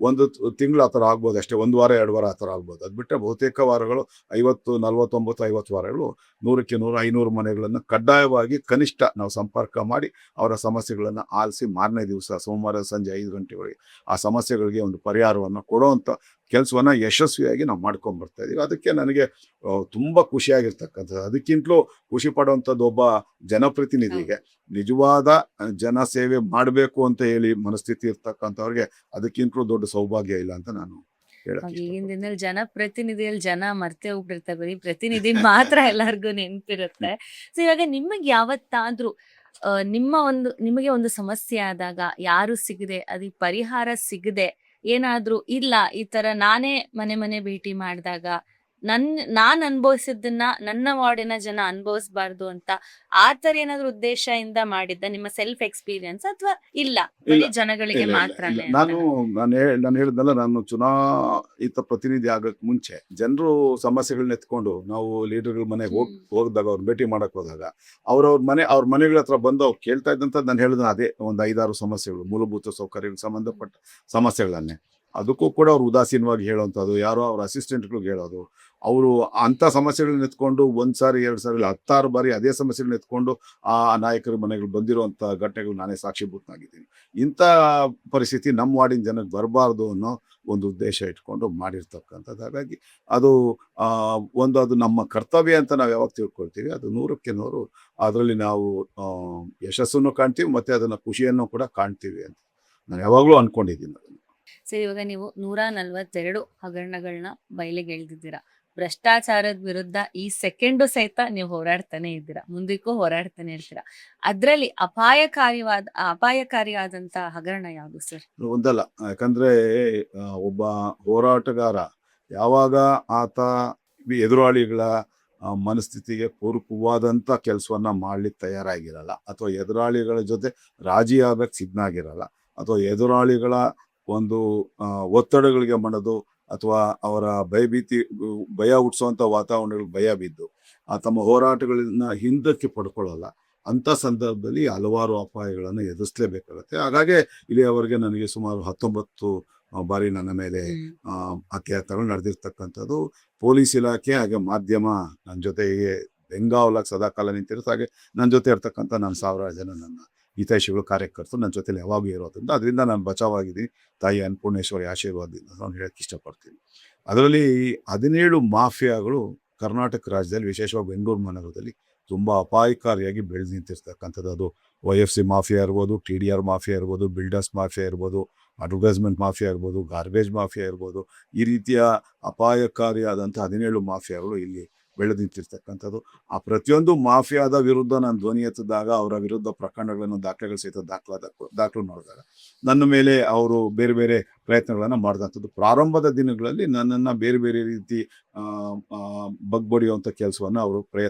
ಒಂದು ತಿಂಗಳು ಆ ಥರ ಆಗ್ಬೋದು ಅಷ್ಟೇ, 1 ವಾರ 2 ವಾರ ಆ ಥರ ಆಗ್ಬೋದು. ಅದು ಬಿಟ್ಟರೆ ಬಹುತೇಕ ವಾರಗಳು 50 ವಾರಗಳು 100-100-500 ಮನೆಗಳನ್ನು ಕಡ್ಡಾಯವಾಗಿ ಕನಿಷ್ಠ ನಾವು ಸಂಪರ್ಕ ಮಾಡಿ ಅವರ ಸಮಸ್ಯೆಗಳನ್ನು ಆಲಿಸಿ ಮಾರನೇ ದಿವಸ ಸೋಮವಾರ ಸಂಜೆ 5 ಗಂಟೆಗಳಿಗೆ ಆ ಸಮಸ್ಯೆಗಳಿಗೆ ಒಂದು ಪರಿಹಾರವನ್ನು ಕೊಡುವಂಥ ಕೆಲಸವನ್ನು ಯಶಸ್ವಿಯಾಗಿ ನಾವು ಮಾಡ್ಕೊಂಡ್ಬರ್ತಾ ಇದ್ದೀವಿ. ಅದಕ್ಕೆ ನನಗೆ ತುಂಬ ಖುಷಿಯಾಗಿರ್ತಕ್ಕಂಥದ್ದು. ಅದಕ್ಕಿಂತಲೂ ಖುಷಿ ಪಡುವಂಥದ್ದು ಒಬ್ಬ ಜನಪ್ರತಿನಿಧಿಗೆ ನಿಜವಾದ ಜನಸೇವೆ ಮಾಡಬೇಕು ಅಂತ ಹೇಳಿ ಮನಸ್ಥಿತಿ ಇರ್ತಕ್ಕಂಥವ್ರಿಗೆ ಅದಕ್ಕಿಂತಲೂ ದೊಡ್ಡ ಸೌಭಾಗ್ಯ ಇಲ್ಲ ಅಂತ ನಾನು ಈಗಿನ ದಿನದಲ್ಲಿ ಜನಪ್ರತಿನಿಧಿಯಲ್ಲಿ ಜನ ಮರ್ತೇ ಹೋಗ್ಬಿಡ್ತಾರೆ, ಬರೀ ಪ್ರತಿನಿಧಿ ಮಾತ್ರ ಎಲ್ಲರಿಗೂ ನೆನಪಿರುತ್ತೆ. ಸೊ ಇವಾಗ ನಿಮಗೆ ಯಾವತ್ತಾದ್ರೂ ನಿಮಗೆ ಒಂದು ಸಮಸ್ಯೆ ಆದಾಗ ಯಾರು ಸಿಗದೆ, ಅದಕ್ಕೆ ಪರಿಹಾರ ಸಿಗದೆ ಏನಾದ್ರೂ ಇಲ್ಲ ಈ ತರ ನಾನೇ ಮನೆ ಭೇಟಿ ಮಾಡಿದಾಗ ನಾನ್ ಅನುಭವಿಸಿದ್ದನ್ನ ನನ್ನ ವಾರ್ಡಿನ ಜನ ಅನುಭವಿಸಬಾರ್ದು ಅಂತ ಆ ತರ ಏನಾದ್ರು ಉದ್ದೇಶದಿಂದ ಮಾಡಿದ್ದ ನಿಮ್ಮ ಸೆಲ್ಫ್ ಎಕ್ಸ್ಪೀರಿಯನ್ಸ್, ಅಥವಾ ಇಲ್ಲ ಬರೀ ಜನಗಳಿಗೆ ಮಾತ್ರ? ನಾನು ಹೇಳಿದ್ನಲ್ಲ, ನಾನು ಚುನಾಯಿತ ಪ್ರತಿನಿಧಿ ಆಗಕ್ಕೆ ಮುಂಚೆ ಜನರು ಸಮಸ್ಯೆಗಳನ್ನ ಎತ್ಕೊಂಡು ನಾವು ಲೀಡರ್ಗಳ ಮನೆಗೆ ಹೋಗಿದಾಗ, ಅವ್ರು ಭೇಟಿ ಮಾಡಕ್ ಹೋದಾಗ ಅವ್ರ ಮನೆಗಳ ಹತ್ರ ಬಂದು ಅವ್ರು ಕೇಳ್ತಾ ಇದ್ದಂತ ನಾನು ಹೇಳಿದ ಅದೇ ಒಂದು 5-6 ಸಮಸ್ಯೆಗಳು, ಮೂಲಭೂತ ಸೌಕರ್ಯಗಳಿಗೆ ಸಂಬಂಧಪಟ್ಟ ಸಮಸ್ಯೆಗಳನ್ನೇ. ಅದಕ್ಕೂ ಕೂಡ ಅವ್ರು ಉದಾಸೀನವಾಗಿ ಹೇಳೋವಂಥದ್ದು, ಯಾರೋ ಅವ್ರ ಅಸಿಸ್ಟೆಂಟ್ಗಳಿಗೆ ಹೇಳೋದು, ಅವರು ಅಂಥ ಸಮಸ್ಯೆಗಳನ್ನ ಎತ್ಕೊಂಡು 1 ಸಾರಿ 2 ಸಾರಿ 10 ಬಾರಿ ಅದೇ ಸಮಸ್ಯೆಗಳನ್ನ ಎತ್ಕೊಂಡು ಆ ನಾಯಕರ ಮನೆಗಳು ಬಂದಿರುವಂಥ ಘಟನೆಗಳು ನಾನೇ ಸಾಕ್ಷಿಭೂತನಾಗಿದ್ದೀನಿ. ಇಂಥ ಪರಿಸ್ಥಿತಿ ನಮ್ಮ ವಾರ್ಡಿನ ಜನಕ್ಕೆ ಬರಬಾರ್ದು ಅನ್ನೋ ಒಂದು ಉದ್ದೇಶ ಇಟ್ಕೊಂಡು ಮಾಡಿರ್ತಕ್ಕಂಥದ್ದು. ಹಾಗಾಗಿ ಅದು ನಮ್ಮ ಕರ್ತವ್ಯ ಅಂತ ನಾವು ಯಾವಾಗ ತಿಳ್ಕೊಳ್ತೀವಿ, ಅದು 100ಕ್ಕೆ 100 ಅದರಲ್ಲಿ ನಾವು ಯಶಸ್ಸನ್ನು ಕಾಣ್ತೀವಿ, ಮತ್ತು ಅದನ್ನು ಖುಷಿಯನ್ನು ಕೂಡ ಕಾಣ್ತೀವಿ ಅಂತ ನಾನು ಯಾವಾಗಲೂ ಅಂದ್ಕೊಂಡಿದ್ದೀನಿ. ಸರಿ, ಇವಾಗ ನೀವು 142 ಹಗರಣಗಳನ್ನ ಬಯಲಿಗೆ ಎಳೆದಿದ್ದೀರಾ. ಭ್ರಷ್ಟಾಚಾರದ ವಿರುದ್ಧ ಈ ಸೆಕೆಂಡು ಸಹಿತ ನೀವು ಹೋರಾಡ್ತಾನೆ ಇದ್ದೀರಾ, ಮುಂದಕ್ಕೂ ಹೋರಾಡ್ತಾನೆ ಇರ್ತೀರಾ. ಅದ್ರಲ್ಲಿ ಅಪಾಯಕಾರಿಯಾದಂತ ಹಗರಣ ಯಾವುದು ಸರ್? ಒಂದಲ್ಲ. ಯಾಕಂದ್ರೆ ಒಬ್ಬ ಹೋರಾಟಗಾರ ಯಾವಾಗ ಆತ ಎದುರಾಳಿಗಳ ಮನಸ್ಥಿತಿಗೆ ಪೂರಕವಾದಂಥ ಕೆಲಸವನ್ನ ಮಾಡ್ಲಿಕ್ಕೆ ತಯಾರಾಗಿರಲ್ಲ, ಅಥವಾ ಎದುರಾಳಿಗಳ ಜೊತೆ ರಾಜಿ ಆಗಕ್ಕೆ ಸಿದ್ಧನಾಗಿರಲ್ಲ, ಅಥವಾ ಎದುರಾಳಿಗಳ ಒಂದು ಒತ್ತಡಗಳಿಗೆ ಮಣದು ಅಥವಾ ಅವರ ಭಯ ಹುಟ್ಟಿಸುವಂಥ ವಾತಾವರಣಗಳಿಗೆ ಭಯ ಬಿದ್ದು ತಮ್ಮ ಹೋರಾಟಗಳನ್ನ ಹಿಂದಕ್ಕೆ ಪಡ್ಕೊಳ್ಳಲ್ಲ. ಅಂಥ ಸಂದರ್ಭದಲ್ಲಿ ಹಲವಾರು ಅಪಾಯಗಳನ್ನು ಎದುರಿಸಲೇಬೇಕಾಗತ್ತೆ. ಹಾಗಾಗಿ ಇಲ್ಲಿಯವರೆಗೆ ನನಗೆ ಸುಮಾರು 19 ಬಾರಿ ನನ್ನ ಮೇಲೆ ಅತ್ಯಾಚಾರಗಳು ನಡೆದಿರ್ತಕ್ಕಂಥದ್ದು. ಪೊಲೀಸ್ ಇಲಾಖೆ ಹಾಗೆ ಮಾಧ್ಯಮ ನನ್ನ ಜೊತೆಗೆ ಬೆಂಗಾವಲಾಗಿ ಸದಾಕಾಲ ನಿಂತಿರುತ್ತೆ. ಹಾಗೆ ನನ್ನ ಜೊತೆ ಇರ್ತಕ್ಕಂಥ ನನ್ನ ಸಾವಿರಾರು ಜನ ನನ್ನ ಹಿತೈಷಿಗಳು, ಕಾರ್ಯಕರ್ತರು ನನ್ನ ಜೊತೆಲಿ ಯಾವಾಗೂ ಇರೋದ್ರಿಂದ ಅದರಿಂದ ನಾನು ಬಚಾವಾಗಿದ್ದೀನಿ. ತಾಯಿ ಅನ್ನಪೂರ್ಣೇಶ್ವರಿ ಆಶೀರ್ವಾದದಿಂದ ನಾನು ಹೇಳಕ್ಕೆ ಇಷ್ಟಪಡ್ತೀನಿ. ಅದರಲ್ಲಿ 17 ಮಾಫಿಯಾಗಳು ಕರ್ನಾಟಕ ರಾಜ್ಯದಲ್ಲಿ, ವಿಶೇಷವಾಗಿ ಬೆಂಗಳೂರು ಮಹಾನಗರದಲ್ಲಿ ತುಂಬ ಅಪಾಯಕಾರಿಯಾಗಿ ಬೆಳೆದು ನಿಂತಿರ್ತಕ್ಕಂಥದ್ದು. ಅದು YFC ಮಾಫಿಯಾ ಇರ್ಬೋದು, TDR ಮಾಫಿಯಾ ಇರ್ಬೋದು, ಬಿಲ್ಡರ್ಸ್ ಮಾಫಿಯಾ ಇರ್ಬೋದು, ಅಡ್ವರ್ಟೈಸ್ಮೆಂಟ್ ಮಾಫಿಯಾ ಇರ್ಬೋದು, ಗಾರ್ಬೇಜ್ ಮಾಫಿಯಾ ಇರ್ಬೋದು. ಈ ರೀತಿಯ ಅಪಾಯಕಾರಿಯಾದಂಥ 17 ಮಾಫಿಯಾಗಳು ಇಲ್ಲಿ ಬೆಳೆದು ನಿಂತಿರ್ತಕ್ಕಂಥದ್ದು. ಆ ಪ್ರತಿಯೊಂದು ಮಾಫಿಯಾದ ವಿರುದ್ಧ ನಾನು ಧ್ವನಿ ಎತ್ತಿದಾಗ, ಅವರ ವಿರುದ್ಧ ಪ್ರಕರಣಗಳನ್ನು, ದಾಖಲೆಗಳು ಸಹಿತ ದಾಖಲು ಮಾಡಿದಾಗ ನನ್ನ ಮೇಲೆ ಅವರು ಬೇರೆ ಬೇರೆ ಪ್ರಯತ್ನಗಳನ್ನು ಮಾಡಿದಂಥದ್ದು. ಪ್ರಾರಂಭದ ದಿನಗಳಲ್ಲಿ ನನ್ನನ್ನು ಬೇರೆ ಬೇರೆ ರೀತಿ ಬಗ್ಬಡಿಯುವಂಥ ಕೆಲಸವನ್ನು ಅವರು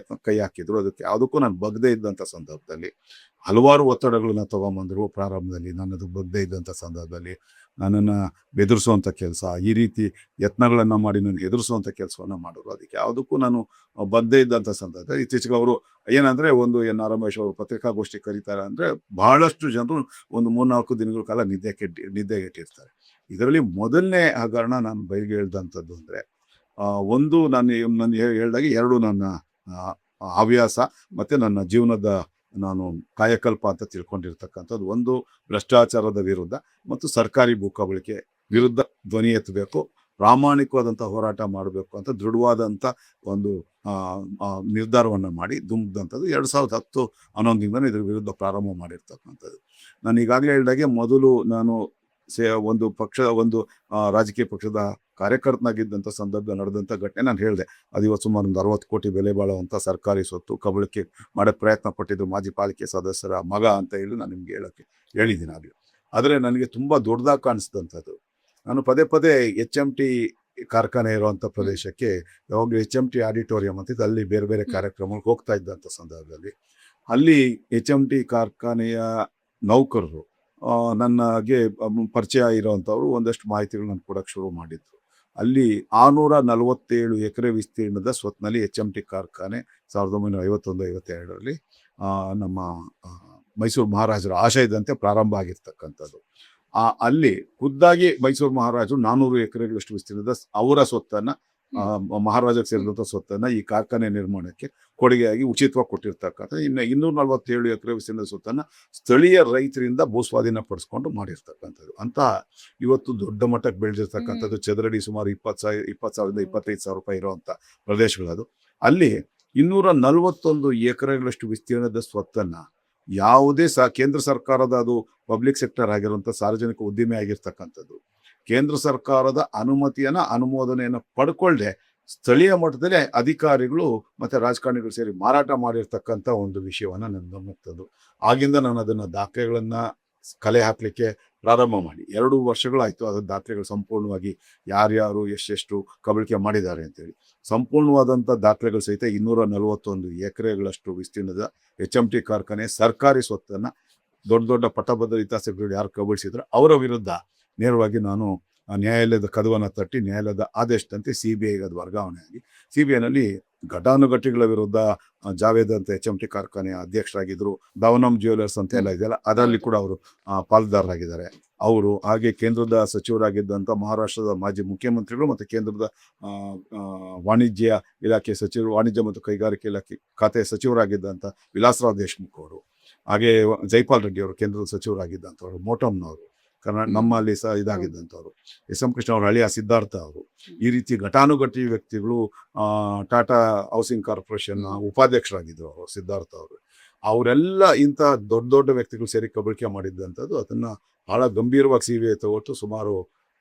ಕೈ ಹಾಕಿದ್ರು. ಅದಕ್ಕೆ ಯಾವುದಕ್ಕೂ ನಾನು ಬಗ್ದೇ ಇದ್ದಂಥ ಸಂದರ್ಭದಲ್ಲಿ ಹಲವಾರು ಒತ್ತಡಗಳನ್ನ ತಗೊಂಬಂದರು. ಪ್ರಾರಂಭದಲ್ಲಿ ನನ್ನದು ಬಗ್ದೇ ಇದ್ದಂಥ ಸಂದರ್ಭದಲ್ಲಿ ನನ್ನನ್ನು ಬೆದರಿಸುವಂಥ ಕೆಲಸ, ಈ ರೀತಿ ಯತ್ನಗಳನ್ನು ಮಾಡಿ ನಾನು ಎದುರಿಸುವಂಥ ಕೆಲಸವನ್ನು ಮಾಡೋರು. ಅದಕ್ಕೆ ಯಾವುದಕ್ಕೂ ನಾನು ಬಗ್ದೇ ಇದ್ದಂಥ ಸಂದರ್ಭದಲ್ಲಿ ಇತ್ತೀಚೆಗೆ ಅವರು ಏನಂದರೆ, ಒಂದು NR ರಮೇಶ್ ಅವರು ಪತ್ರಿಕಾಗೋಷ್ಠಿ ಕರೀತಾರೆ ಅಂದರೆ ಬಹಳಷ್ಟು ಜನರು ಒಂದು 3-4 ದಿನಗಳ ಕಾಲ ನಿದ್ದೆಗೆಟ್ಟಿರ್ತಾರೆ. ಇದರಲ್ಲಿ ಮೊದಲನೇ ಹಗರಣ ನಾನು ಬಯಲಿಗೆ ಹೇಳ್ದಂಥದ್ದು ಅಂದರೆ, ಒಂದು ನಾನು ಹೇಳಿದಾಗೆ 2 ನನ್ನ ಹವ್ಯಾಸ ಮತ್ತು ನನ್ನ ಜೀವನದ ನಾನು ಕಾಯಕಲ್ಪ ಅಂತ ತಿಳ್ಕೊಂಡಿರ್ತಕ್ಕಂಥದ್ದು. ಒಂದು, ಭ್ರಷ್ಟಾಚಾರದ ವಿರುದ್ಧ ಮತ್ತು ಸರ್ಕಾರಿ ಭೂಕಬಳಿಕೆ ವಿರುದ್ಧ ಧ್ವನಿ ಎತ್ತಬೇಕು, ಪ್ರಾಮಾಣಿಕವಾದಂಥ ಹೋರಾಟ ಮಾಡಬೇಕು ಅಂತ ದೃಢವಾದಂಥ ಒಂದು ನಿರ್ಧಾರವನ್ನು ಮಾಡಿ ಧುಮುಕ್ದಂಥದ್ದು 2010 11 ಇದ್ರ ವಿರುದ್ಧ ಪ್ರಾರಂಭ ಮಾಡಿರ್ತಕ್ಕಂಥದ್ದು. ನಾನು ಈಗಾಗಲೇ ಹೇಳಿದಾಗೆ ಮೊದಲು ನಾನು ಒಂದು ರಾಜಕೀಯ ಪಕ್ಷದ ಕಾರ್ಯಕರ್ತನಾಗಿದ್ದಂಥ ಸಂದರ್ಭದಲ್ಲಿ ನಡೆದಂಥ ಘಟನೆ ನಾನು ಹೇಳಿದೆ. ಅದು ಇವತ್ತು ಸುಮಾರು ಒಂದು 60 ಕೋಟಿ ಬೆಲೆ ಬಾಳುವಂಥ ಸರ್ಕಾರಿ ಸ್ವತ್ತು ಕಬಳಿಕೆ ಮಾಡೋ ಪ್ರಯತ್ನ ಪಟ್ಟಿದ್ದು ಮಾಜಿ ಪಾಲಿಕೆ ಸದಸ್ಯರ ಮಗ ಅಂತ ಹೇಳಿ ನಾನು ನಿಮ್ಗೆ ಹೇಳಿದ್ದೀನಿ ಆಗಲಿ. ಆದರೆ ನನಗೆ ತುಂಬ ದೊಡ್ಡದಾಗಿ ಕಾಣಿಸಿದಂಥದ್ದು, ನಾನು ಪದೇ ಪದೇ HMT ಕಾರ್ಖಾನೆ ಇರುವಂಥ ಪ್ರದೇಶಕ್ಕೆ ಯಾವಾಗಲೂ HMT ಆಡಿಟೋರಿಯಂ ಅಂತಿದ್ದು, ಅಲ್ಲಿ ಬೇರೆ ಬೇರೆ ಕಾರ್ಯಕ್ರಮಗಳಿಗೆ ಹೋಗ್ತಾ ಇದ್ದಂಥ ಸಂದರ್ಭದಲ್ಲಿ ಅಲ್ಲಿ HMT ಕಾರ್ಖಾನೆಯ ನೌಕರರು ನನಗೆ ಪರಿಚಯ ಇರೋವಂಥವ್ರು ಒಂದಷ್ಟು ಮಾಹಿತಿಗಳು ಕೊಡೋಕ್ಕೆ ಶುರು ಮಾಡಿದ್ರು. ಅಲ್ಲಿ 647 ಎಕರೆ ವಿಸ್ತೀರ್ಣದ ಸ್ವತ್ನಲ್ಲಿ HMT ಕಾರ್ಖಾನೆ 1951-52ರಲ್ಲಿ ನಮ್ಮ ಮೈಸೂರು ಮಹಾರಾಜರ ಆಶಯದಂತೆ ಪ್ರಾರಂಭ ಆಗಿರ್ತಕ್ಕಂಥದ್ದು. ಅಲ್ಲಿ ಖುದ್ದಾಗಿ ಮೈಸೂರು ಮಹಾರಾಜರು 400 ಎಕರೆಗಳಷ್ಟು ವಿಸ್ತೀರ್ಣದ ಅವರ ಸ್ವತ್ತನ್ನು, ಮಹಾರಾಜಕ್ಕೆ ಸೇರಿದಂಥ ಸ್ವತ್ತನ್ನು ಈ ಕಾರ್ಖಾನೆ ನಿರ್ಮಾಣಕ್ಕೆ ಕೊಡುಗೆಯಾಗಿ ಉಚಿತವಾಗಿ ಕೊಟ್ಟಿರ್ತಕ್ಕಂಥ. ಇನ್ನು 247 ಎಕರೆ ವಿಸ್ತೀರ್ಣದ ಸ್ವತ್ತನ್ನು ಸ್ಥಳೀಯ ರೈತರಿಂದ ಭೂಸ್ವಾಧೀನ ಪಡಿಸ್ಕೊಂಡು ಮಾಡಿರ್ತಕ್ಕಂಥದ್ದು. ಅಂತ ಇವತ್ತು ದೊಡ್ಡ ಮಟ್ಟಕ್ಕೆ ಬೆಳೆದಿರ್ತಕ್ಕಂಥದ್ದು. ಚದರಡಿ ಸುಮಾರು 20,000 25,000 ರೂಪಾಯಿ ಇರುವಂಥ ಪ್ರದೇಶಗಳದು. ಅಲ್ಲಿ 241 ಎಕರೆಗಳಷ್ಟು ವಿಸ್ತೀರ್ಣದ ಸ್ವತ್ತನ್ನು ಯಾವುದೇ ಕೇಂದ್ರ ಸರ್ಕಾರದ, ಅದು ಪಬ್ಲಿಕ್ ಸೆಕ್ಟರ್ ಆಗಿರುವಂಥ ಸಾರ್ವಜನಿಕ ಉದ್ದಿಮೆ ಆಗಿರ್ತಕ್ಕಂಥದ್ದು, ಕೇಂದ್ರ ಸರ್ಕಾರದ ಅನುಮೋದನೆಯನ್ನು ಪಡ್ಕೊಳ್ಳದೆ ಸ್ಥಳೀಯ ಮಟ್ಟದಲ್ಲೇ ಅಧಿಕಾರಿಗಳು ಮತ್ತು ರಾಜಕಾರಣಿಗಳು ಸೇರಿ ಮಾರಾಟ ಮಾಡಿರ್ತಕ್ಕಂಥ ಒಂದು ವಿಷಯವನ್ನು ನನ್ನ ಗಮನಕ್ಕೆ ತಂದು, ಆಗಿಂದ ನಾನು ಅದನ್ನು ದಾಖಲೆಗಳನ್ನು ಕಲೆ ಹಾಕಲಿಕ್ಕೆ ಪ್ರಾರಂಭ ಮಾಡಿ 2 ವರ್ಷಗಳಾಯಿತು. ಅದರ ದಾಖಲೆಗಳು ಸಂಪೂರ್ಣವಾಗಿ ಯಾರ್ಯಾರು ಎಷ್ಟೆಷ್ಟು ಕಬಳಿಕೆ ಮಾಡಿದ್ದಾರೆ ಅಂತೇಳಿ ಸಂಪೂರ್ಣವಾದಂಥ ದಾಖಲೆಗಳು ಸಹಿತ 241 ಎಕರೆಗಳಷ್ಟು ವಿಸ್ತೀರ್ಣದ HMT ಕಾರ್ಖಾನೆ ಸರ್ಕಾರಿ ಸ್ವತ್ತನ್ನು ದೊಡ್ಡ ದೊಡ್ಡ ಪಟ್ಟಭದ್ರ ಹಿತಾಸಕ್ತಿಗಳು ಯಾರು ಕಬಳಿಸಿದ್ರು ಅವರ ವಿರುದ್ಧ ನೇರವಾಗಿ ನಾನು ನ್ಯಾಯಾಲಯದ ಕದವನ್ನು ತಟ್ಟಿ ನ್ಯಾಯಾಲಯದ ಆದೇಶದಂತೆ CBIಗೆ ಅದು ವರ್ಗಾವಣೆ ಆಗಿ, CBIನಲ್ಲಿ ಘಟಾನುಘಟಿಗಳ ವಿರುದ್ಧ ಜಾವೇದ್ ಅಂತ HMT ಕಾರ್ಖಾನೆಯ ಅಧ್ಯಕ್ಷರಾಗಿದ್ದರು. ದಾವನಂ ಜ್ಯುವೆಲರ್ಸ್ ಅಂತ ಎಲ್ಲ ಇದೆಯಲ್ಲ, ಅದರಲ್ಲಿ ಕೂಡ ಅವರು ಪಾಲುದಾರರಾಗಿದ್ದಾರೆ. ಅವರು ಹಾಗೆ ಕೇಂದ್ರದ ಸಚಿವರಾಗಿದ್ದಂಥ ಮಹಾರಾಷ್ಟ್ರದ ಮಾಜಿ ಮುಖ್ಯಮಂತ್ರಿಗಳು ಮತ್ತು ಕೇಂದ್ರದ ವಾಣಿಜ್ಯ ಇಲಾಖೆ ಸಚಿವರು, ವಾಣಿಜ್ಯ ಮತ್ತು ಕೈಗಾರಿಕೆ ಇಲಾಖೆ ಖಾತೆ ಸಚಿವರಾಗಿದ್ದಂಥ ವಿಲಾಸರಾವ್ ದೇಶ್ಮುಖ್ ಅವರು, ಹಾಗೆ ಜೈಪಾಲ್ ರೆಡ್ಡಿ ಅವರು ಕೇಂದ್ರದ ಸಚಿವರಾಗಿದ್ದಂಥವ್ರು, ಮೋಟಮ್ನವರು ನಮ್ಮಲ್ಲಿ ಇದಾಗಿದ್ದಂಥವ್ರು, SM ಕೃಷ್ಣ ಅವ್ರ ಹಳಿಯ ಸಿದ್ಧಾರ್ಥ ಅವರು, ಈ ರೀತಿ ಘಟಾನುಘಟಿ ವ್ಯಕ್ತಿಗಳು. ಟಾಟಾ ಹೌಸಿಂಗ್ ಕಾರ್ಪೊರೇಷನ್ ಉಪಾಧ್ಯಕ್ಷರಾಗಿದ್ದರು ಅವರು ಸಿದ್ಧಾರ್ಥ ಅವರು. ಅವರೆಲ್ಲ ಇಂಥ ದೊಡ್ಡ ದೊಡ್ಡ ವ್ಯಕ್ತಿಗಳು ಸೇರಿ ಕಬಳಿಕೆ ಮಾಡಿದ್ದಂಥದ್ದು. ಅದನ್ನು ಭಾಳ ಗಂಭೀರವಾಗಿ CBI ತಗೊಟ್ಟು ಸುಮಾರು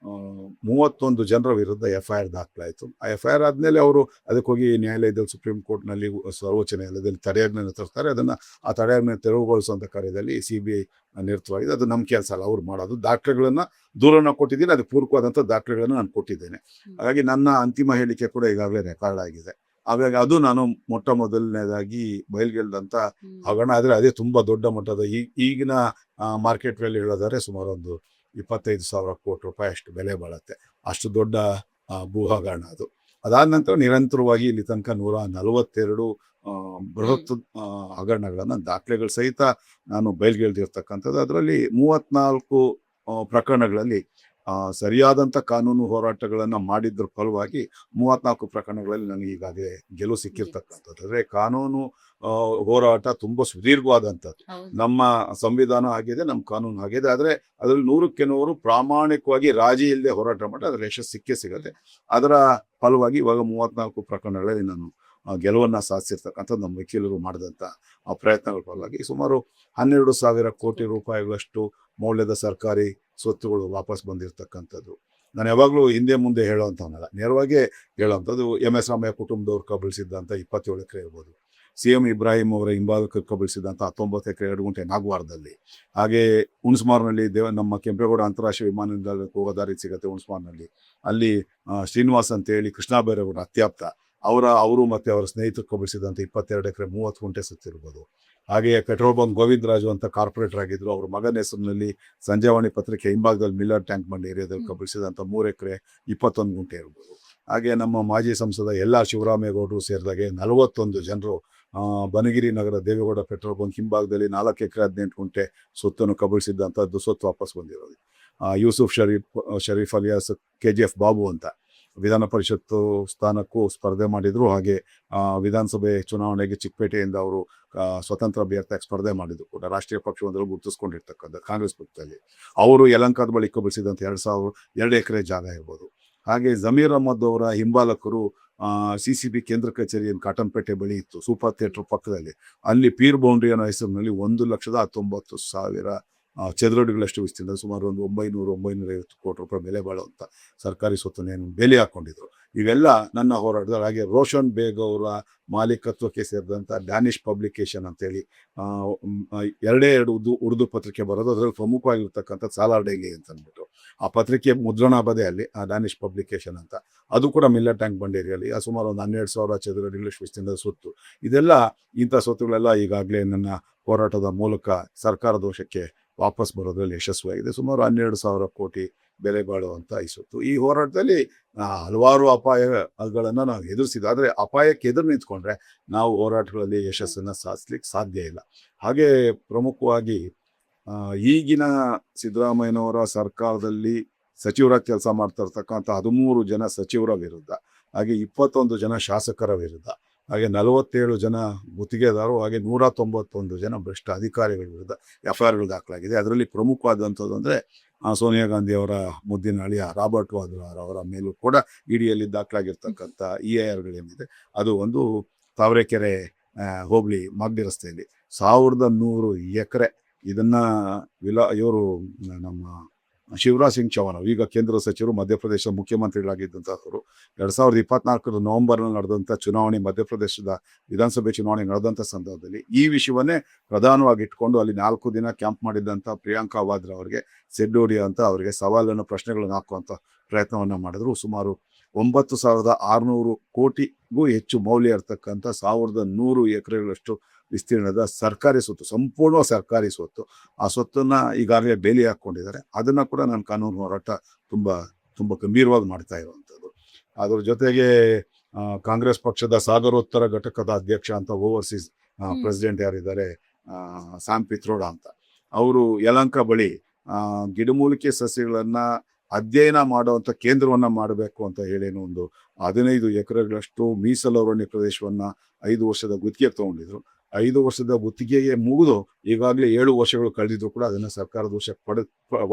31 ಜನರ ವಿರುದ್ಧ FIR ದಾಖಲಾಯಿತು. ಆ FIR ಆದಮೇಲೆ ಅವರು ಅದಕ್ಕೆ ಹೋಗಿ ನ್ಯಾಯಾಲಯದಲ್ಲಿ ಸುಪ್ರೀಂ ಕೋರ್ಟ್ನಲ್ಲಿ ಸರ್ವೋಚ್ಚ ನ್ಯಾಯಾಲಯದಲ್ಲಿ ತಡೆಯಾಜ್ಞೆಯನ್ನು ತರ್ತಾರೆ. ಅದನ್ನು ಆ ತಡೆಯಾಜ್ಞೆ ತೆರವುಗೊಳಿಸುವಂಥ ಕಾರ್ಯದಲ್ಲಿ CBI ನಿರತವಾಗಿದೆ. ಅದು ನಮ್ಮ ಕೆಲಸ ಅಲ್ಲ, ಅವ್ರು ಮಾಡೋದು. ದಾಖಲೆಗಳನ್ನು ದೂರನ್ನು ಕೊಟ್ಟಿದ್ದೀನಿ, ಅದಕ್ಕೆ ಪೂರಕವಾದಂಥ ದಾಖಲೆಗಳನ್ನು ನಾನು ಕೊಟ್ಟಿದ್ದೇನೆ. ಹಾಗಾಗಿ ನನ್ನ ಅಂತಿಮ ಹೇಳಿಕೆ ಕೂಡ ಈಗಾಗಲೇ ರೆಕಾರ್ಡ್ ಆಗಿದೆ. ಹಾಗಾಗಿ ಅದು ನಾನು ಮೊಟ್ಟ ಮೊದಲನೇದಾಗಿ ಬಯಲ್ಗೆಳ್ದಂಥ ಹಗರಣ. ಆದರೆ ಅದೇ ತುಂಬ ದೊಡ್ಡ ಮಟ್ಟದ ಈಗಿನ ಮಾರ್ಕೆಟ್ ವ್ಯಾಲ್ಯೂ ಹೇಳೋದಾದ್ರೆ ಸುಮಾರು ಒಂದು 25,000 ಕೋಟಿ ರೂಪಾಯಿ ಅಷ್ಟು ಬೆಲೆ ಬಾಳುತ್ತೆ. ಅಷ್ಟು ದೊಡ್ಡ ಭೂ ಹಗರಣ ಅದು. ಅದಾದ ನಂತರ ನಿರಂತರವಾಗಿ ಇಲ್ಲಿ ತನಕ 142 ಬೃಹತ್ ಹಗರಣಗಳನ್ನು ದಾಖಲೆಗಳ ಸಹಿತ ನಾನು ಬಯಲ್ಗೆಳ್ದಿರ್ತಕ್ಕಂಥದ್ದು. ಅದರಲ್ಲಿ 34 ಪ್ರಕರಣಗಳಲ್ಲಿ ಸರಿಯಾದಂಥ ಕಾನೂನು ಹೋರಾಟಗಳನ್ನು ಮಾಡಿದ್ರ ಫಲವಾಗಿ 34 ಪ್ರಕರಣಗಳಲ್ಲಿ ನನಗೆ ಈಗಾಗಲೇ ಗೆಲುವು ಸಿಕ್ಕಿರ್ತಕ್ಕಂಥದ್ದು. ಅಂದರೆ ಕಾನೂನು ಹೋರಾಟ ತುಂಬ ಸುದೀರ್ಘವಾದಂಥದ್ದು. ನಮ್ಮ ಸಂವಿಧಾನ ಆಗಿದೆ, ನಮ್ಮ ಕಾನೂನು ಆಗಿದೆ. ಆದರೆ ಅದರಲ್ಲಿ 100ಕ್ಕೆ 100 ಪ್ರಾಮಾಣಿಕವಾಗಿ ರಾಜಿ ಇಲ್ಲದೆ ಹೋರಾಟ ಮಾಡಿ ಅದರ ಯಶಸ್ಸು ಸಿಕ್ಕೇ ಸಿಗುತ್ತೆ. ಅದರ ಫಲವಾಗಿ ಇವಾಗ 34 ಪ್ರಕರಣಗಳಲ್ಲಿ ನಾನು ಗೆಲುವನ್ನು ಸಾಧಿಸಿರ್ತಕ್ಕಂಥದ್ದು ನಮ್ಮ ವಕೀಲರು ಮಾಡಿದಂಥ ಪ್ರಯತ್ನಗಳ ಫಲವಾಗಿ ಸುಮಾರು 12,000 ಕೋಟಿ ರೂಪಾಯಿಗಳಷ್ಟು ಮೌಲ್ಯದ ಸರ್ಕಾರಿ ಸ್ವತ್ತುಗಳು ವಾಪಸ್ ಬಂದಿರತಕ್ಕಂಥದ್ದು. ನಾನು ಯಾವಾಗಲೂ ಹಿಂದೆ ಮುಂದೆ ಹೇಳೋವಂಥವನ್ನಲ್ಲ, ನೇರವಾಗಿ ಹೇಳೋವಂಥದ್ದು. MS ರಾಮಯ್ಯ ಕುಟುಂಬದವ್ರು ಕಬಳಿಸಿದ್ದಂಥ 27 ಎಕರೆ ಇರ್ಬೋದು, CM ಇಬ್ರಾಹಿಂ ಅವರ ಹಿಂಬಾಲಕರು ಕಬಳಿಸಿದಂಥ 19 ಎಕರೆ 2 ಗುಂಟೆ ನಾಗವಾರದಲ್ಲಿ, ಹಾಗೆ ಹುಣಸ್ಮಾರ್ನಲ್ಲಿ ನಮ್ಮ ಕೆಂಪೇಗೌಡ ಅಂತಾರಾಷ್ಟ್ರೀಯ ವಿಮಾನ ನಿಲ್ದಾಣಕ್ಕೆ ಹೋಗೋ ದಾರಿ ಸಿಗುತ್ತೆ ಹುಣಸ್ಮಾರ್ನಲ್ಲಿ. ಅಲ್ಲಿ ಶ್ರೀನಿವಾಸ್ ಅಂತೇಳಿ ಕೃಷ್ಣ ಬೈರೇಗೌಡ ಅತ್ಯಾಪ್ತ ಅವರು ಮತ್ತು ಅವರ ಸ್ನೇಹಿತರು ಕಬಳಿಸಿದಂಥ 22 ಎಕರೆ 30 ಗುಂಟೆ ಸುತ್ತಿರ್ಬೋದು. ಹಾಗೆಯೇ ಪೆಟ್ರೋಲ್ ಬಂಕ್ ಗೋವಿಂದರಾಜು ಅಂತ ಕಾರ್ಪೊರೇಟರ್ ಆಗಿದ್ರು, ಅವ್ರ ಮಗನ ಹೆಸರಿನಲ್ಲಿ ಸಂಜೆವಾಣಿ ಪತ್ರಿಕೆ ಹಿಂಭಾಗದಲ್ಲಿ ಮಿಲ್ಲರ್ ಟ್ಯಾಂಕ್ ಬಂಡ್ ಏರಿಯಾದಲ್ಲಿ ಕಬಳಿಸಿದಂಥ 3 ಎಕರೆ 21 ಗುಂಟೆ ಇರ್ಬೋದು. ಹಾಗೆ ನಮ್ಮ ಮಾಜಿ ಸಂಸದ ಶಿವರಾಮೇಗೌಡರು ಸೇರಿದಾಗೆ 41 ಜನರು ಬನಗಿರಿ ನಗರ ದೇವೇಗೌಡ ಪೆಟ್ರೋಲ್ ಬಂಕ್ ಹಿಂಭಾಗದಲ್ಲಿ 4 ಎಕರೆ 18 ಗುಂಟೆ ಸ್ವತ್ತನ್ನು ಕಬಳಿಸಿದ್ದಂಥದ್ದು ಸ್ವತ್ತು ವಾಪಸ್ ಬಂದಿರೋದು. ಯೂಸುಫ್ ಶರೀಫ್ ಅಲಿಯಾಸ್ KGF ಬಾಬು ಅಂತ ವಿಧಾನ ಪರಿಷತ್ತು ಸ್ಥಾನಕ್ಕೂ ಸ್ಪರ್ಧೆ ಮಾಡಿದ್ರು. ಹಾಗೆ ವಿಧಾನಸಭೆ ಚುನಾವಣೆಗೆ ಚಿಕ್ಕಪೇಟೆಯಿಂದ ಅವರು ಸ್ವತಂತ್ರ ಅಭ್ಯರ್ಥಿಯಾಗಿ ಸ್ಪರ್ಧೆ ಮಾಡಿದ್ರು ಕೂಡ. ರಾಷ್ಟ್ರೀಯ ಪಕ್ಷವೊಂದರಲ್ಲಿ ಗುರುತಿಸ್ಕೊಂಡಿರ್ತಕ್ಕಂಥ ಕಾಂಗ್ರೆಸ್ ಪಕ್ಷದಲ್ಲಿ ಅವರು ಯಲಹಂಕದ ಬಳಿ ಕಬಳಿಸಿದಂಥ 2 ಎಕರೆ ಜಾಗ ಇರ್ಬೋದು. ಹಾಗೆ ಜಮೀರ್ ಅಹಮದ್ ಅವರ ಹಿಂಬಾಲಕರು CCB ಕೇಂದ್ರ ಕಚೇರಿಯನ್ನು ಕಾಟನ್ಪೇಟೆ ಬಳಿ ಇತ್ತು, ಸೂಪರ್ ಥಿಯೇಟರ್ ಪಕ್ಕದಲ್ಲಿ. ಅಲ್ಲಿ ಪೀರ್ ಬೌಂಡ್ರಿ ಅನ್ನೋ ಹೆಸರಿನಲ್ಲಿ 1,19,000 ಚದರಡಿಗಳಷ್ಟು ವಿಸ್ತೀರ್ಣ, ಸುಮಾರು ಒಂದು 900-950 ಕೋಟಿ ರೂಪಾಯಿ ಬೆಲೆ ಬಾಳುವಂಥ ಸರ್ಕಾರಿ ಸ್ವತ್ತನ್ನೇನು ಬೇಲಿ ಹಾಕ್ಕೊಂಡಿದ್ರು. ಇವೆಲ್ಲ ನನ್ನ ಹೋರಾಟದಲ್ಲಿ. ಹಾಗೆ ರೋಷನ್ ಬೇಗ್ ಅವರ ಮಾಲೀಕತ್ವಕ್ಕೆ ಸೇರಿದಂಥ ಡ್ಯಾನಿಷ್ ಪಬ್ಲಿಕೇಶನ್ ಅಂತೇಳಿ 2 ಉರ್ದು ಪತ್ರಿಕೆ ಬರೋದು. ಅದರಲ್ಲಿ ಪ್ರಮುಖವಾಗಿರ್ತಕ್ಕಂಥ ಸಾಲಾರ್ ಡೈಲಿ ಅಂತ ಅಂದ್ಬಿಟ್ಟು ಆ ಪತ್ರಿಕೆ ಮುದ್ರಣಾಬದೆ ಅಲ್ಲಿ ಡ್ಯಾನಿಷ್ ಪಬ್ಲಿಕೇಶನ್ ಅಂತ, ಅದು ಕೂಡ ಮಿಲ್ಲರ್ ಟ್ಯಾಂಕ್ ಬಂಡ್ ಏರಿಯಲ್ಲಿ ಸುಮಾರು ಒಂದು 12,000 ಚದರಡಿಗಳಷ್ಟು ವಿಸ್ತೀರ್ಣದ ಸ್ವತ್ತು. ಇದೆಲ್ಲ ಇಂಥ ಸ್ವತ್ತುಗಳೆಲ್ಲ ಈಗಾಗಲೇ ನನ್ನ ಹೋರಾಟದ ಮೂಲಕ ಸರ್ಕಾರ ದೋಷಕ್ಕೆ ವಾಪಸ್ ಬರೋದ್ರಲ್ಲಿ ಯಶಸ್ವಿಯಾಗಿದೆ. ಸುಮಾರು 12,000 ಕೋಟಿ ಬೆಲೆ ಬಾಳುವಂಥ ಈ ಸ್ವತ್ತು. ಈ ಹೋರಾಟದಲ್ಲಿ ಹಲವಾರು ಅಪಾಯಗಳನ್ನು ನಾವು ಎದುರಿಸಿದ್ವಿ. ಆದರೆ ಅಪಾಯಕ್ಕೆ ಎದುರು ನಿಂತ್ಕೊಂಡ್ರೆ ನಾವು ಹೋರಾಟಗಳಲ್ಲಿ ಯಶಸ್ಸನ್ನು ಸಾಧಿಸ್ಲಿಕ್ಕೆ ಸಾಧ್ಯ ಇಲ್ಲ. ಹಾಗೆ ಪ್ರಮುಖವಾಗಿ ಈಗಿನ ಸಿದ್ದರಾಮಯ್ಯನವರ ಸರ್ಕಾರದಲ್ಲಿ ಸಚಿವರಾಗಿ ಕೆಲಸ ಮಾಡ್ತಾ ಇರ್ತಕ್ಕಂಥ 13 ಜನ ಸಚಿವರ ವಿರುದ್ಧ, ಹಾಗೆ 21 ಜನ ಶಾಸಕರ ವಿರುದ್ಧ, ಹಾಗೆ 47 ಜನ ಗುತ್ತಿಗೆದಾರರು, ಹಾಗೆ 191 ಜನ ಭ್ರಷ್ಟ ಅಧಿಕಾರಿಗಳ ವಿರುದ್ಧ FIRಗಳು ದಾಖಲಾಗಿದೆ. ಅದರಲ್ಲಿ ಪ್ರಮುಖವಾದಂಥದ್ದು ಅಂದರೆ ಸೋನಿಯಾ ಗಾಂಧಿ ಅವರ ಮುದ್ದಿನ ಅಳಿಯ ರಾಬರ್ಟ್ ವಾದ್ರಾ ಅವರ ಮೇಲೂ ಕೂಡ EDಯಲ್ಲಿ ದಾಖಲಾಗಿರ್ತಕ್ಕಂಥ EIRಗಳೇನಿದೆ ಅದು ಒಂದು ತಾವರೆಕೆರೆ ಹೋಬಳಿ ಮಾಗಡಿ ರಸ್ತೆಯಲ್ಲಿ 1,100 ಎಕರೆ. ಇದನ್ನು ಇವರು ನಮ್ಮ ಶಿವರಾಜ್ ಸಿಂಗ್ ಚೌಹಾಣ್ ಈಗ ಕೇಂದ್ರ ಸಚಿವರು, ಮಧ್ಯಪ್ರದೇಶದ ಮುಖ್ಯಮಂತ್ರಿಗಳಾಗಿದ್ದಂಥವರು, 2024 ನವೆಂಬರ್ನಲ್ಲಿ ನಡೆದಂಥ ಚುನಾವಣೆ, ಮಧ್ಯಪ್ರದೇಶದ ವಿಧಾನಸಭೆ ಚುನಾವಣೆ ನಡೆದಂಥ ಸಂದರ್ಭದಲ್ಲಿ ಈ ವಿಷಯವನ್ನೇ ಪ್ರಧಾನವಾಗಿ ಇಟ್ಕೊಂಡು ಅಲ್ಲಿ 4 ದಿನ ಕ್ಯಾಂಪ್ ಮಾಡಿದ್ದಂಥ ಪ್ರಿಯಾಂಕಾ ವಾದ್ರಾ ಅವರಿಗೆ ಸೆಡ್ಡೋಡಿ ಅಂತ ಅವರಿಗೆ ಸವಾಲನ್ನು ಪ್ರಶ್ನೆಗಳನ್ನು ಹಾಕುವಂಥ ಪ್ರಯತ್ನವನ್ನು ಮಾಡಿದ್ರು. ಸುಮಾರು 9,600 ಕೋಟಿಗೂ ಹೆಚ್ಚು ಮೌಲ್ಯ ಇರತಕ್ಕಂಥ 1,100 ಎಕರೆಗಳಷ್ಟು ವಿಸ್ತೀರ್ಣದ ಸರ್ಕಾರಿ ಸ್ವತ್ತು, ಸಂಪೂರ್ಣ ಸರ್ಕಾರಿ ಸ್ವತ್ತು. ಆ ಸ್ವತ್ತನ್ನು ಈಗಾಗಲೇ ಬೇಲಿ ಹಾಕ್ಕೊಂಡಿದ್ದಾರೆ. ಅದನ್ನು ಕೂಡ ನಾನು ಕಾನೂನು ಹೋರಾಟ ತುಂಬ ಗಂಭೀರವಾಗಿ ಮಾಡ್ತಾ ಇರುವಂಥದ್ದು. ಅದರ ಜೊತೆಗೆ ಕಾಂಗ್ರೆಸ್ ಪಕ್ಷದ ಸಾಗರೋತ್ತರ ಘಟಕದ ಅಧ್ಯಕ್ಷ ಅಂತ ಓವರ್ಸೀಸ್ ಪ್ರೆಸಿಡೆಂಟ್ ಯಾರಿದ್ದಾರೆ, ಸ್ಯಾಮ್ ಪಿತ್ರೋಡಾ ಅಂತ, ಅವರು ಯಲಹಂಕ ಬಳಿ ಗಿಡಮೂಲಿಕೆ ಸಸ್ಯಗಳನ್ನು ಅಧ್ಯಯನ ಮಾಡುವಂಥ ಕೇಂದ್ರವನ್ನು ಮಾಡಬೇಕು ಅಂತ ಹೇಳೇನು ಒಂದು 15 ಎಕರೆಗಳಷ್ಟು ಮೀಸಲು ಅರಣ್ಯ ಪ್ರದೇಶವನ್ನು 5 ವರ್ಷದ ಗುತ್ತಿಗೆಗೆ ತೊಗೊಂಡಿದ್ರು. 5 ವರ್ಷದ ಗುತ್ತಿಗೆಗೆ ಮುಗಿದು ಈಗಾಗಲೇ 7 ವರ್ಷಗಳು ಕಳೆದಿದ್ರು ಕೂಡ ಅದನ್ನು ಸರ್ಕಾರದ ವಶಕ್ಕೆ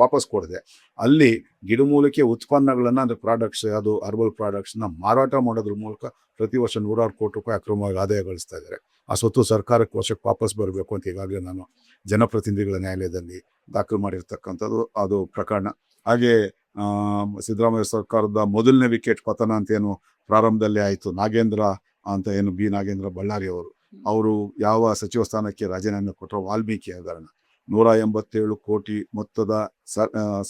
ವಾಪಸ್ ಕೊಡದೆ ಅಲ್ಲಿ ಗಿಡಮೂಲಿಕೆ ಉತ್ಪನ್ನಗಳನ್ನು, ಅಂದರೆ ಪ್ರಾಡಕ್ಟ್ಸ್, ಅದು ಹರ್ಬಲ್ ಪ್ರಾಡಕ್ಟ್ಸ್ನ ಮಾರಾಟ ಮಾಡೋದ್ರ ಮೂಲಕ ಪ್ರತಿ ವರ್ಷ 100 ಕೋಟಿ ರೂಪಾಯಿ ಅಕ್ರಮವಾಗಿ ಆದಾಯ ಗಳಿಸ್ತಾ ಇದ್ದಾರೆ. ಆ ಸ್ವತ್ತು ಸರ್ಕಾರಕ್ಕೆ ವಶಕ್ಕೆ ವಾಪಸ್ ಬರಬೇಕು ಅಂತ ಈಗಾಗಲೇ ನಾನು ಜನಪ್ರತಿನಿಧಿಗಳ ನ್ಯಾಯಾಲಯದಲ್ಲಿ ದಾಖಲು ಮಾಡಿರ್ತಕ್ಕಂಥದ್ದು ಅದು ಪ್ರಕರಣ. ಹಾಗೆ ಸಿದ್ದರಾಮಯ್ಯ ಸರ್ಕಾರದ ಮೊದಲನೇ ವಿಕೆಟ್ ಪತನ ಅಂತ ಏನು ಪ್ರಾರಂಭದಲ್ಲಿ ಆಯಿತು, ನಾಗೇಂದ್ರ ಅಂತ ಏನು ನಾಗೇಂದ್ರ ಬಳ್ಳಾರಿ ಅವರು ಯಾವ ಸಚಿವ ಸ್ಥಾನಕ್ಕೆ ರಾಜೀನಾಮೆ ಕೊಟ್ಟರು, ವಾಲ್ಮೀಕಿ ಹಗರಣ 187 ಕೋಟಿ ಮೊತ್ತದ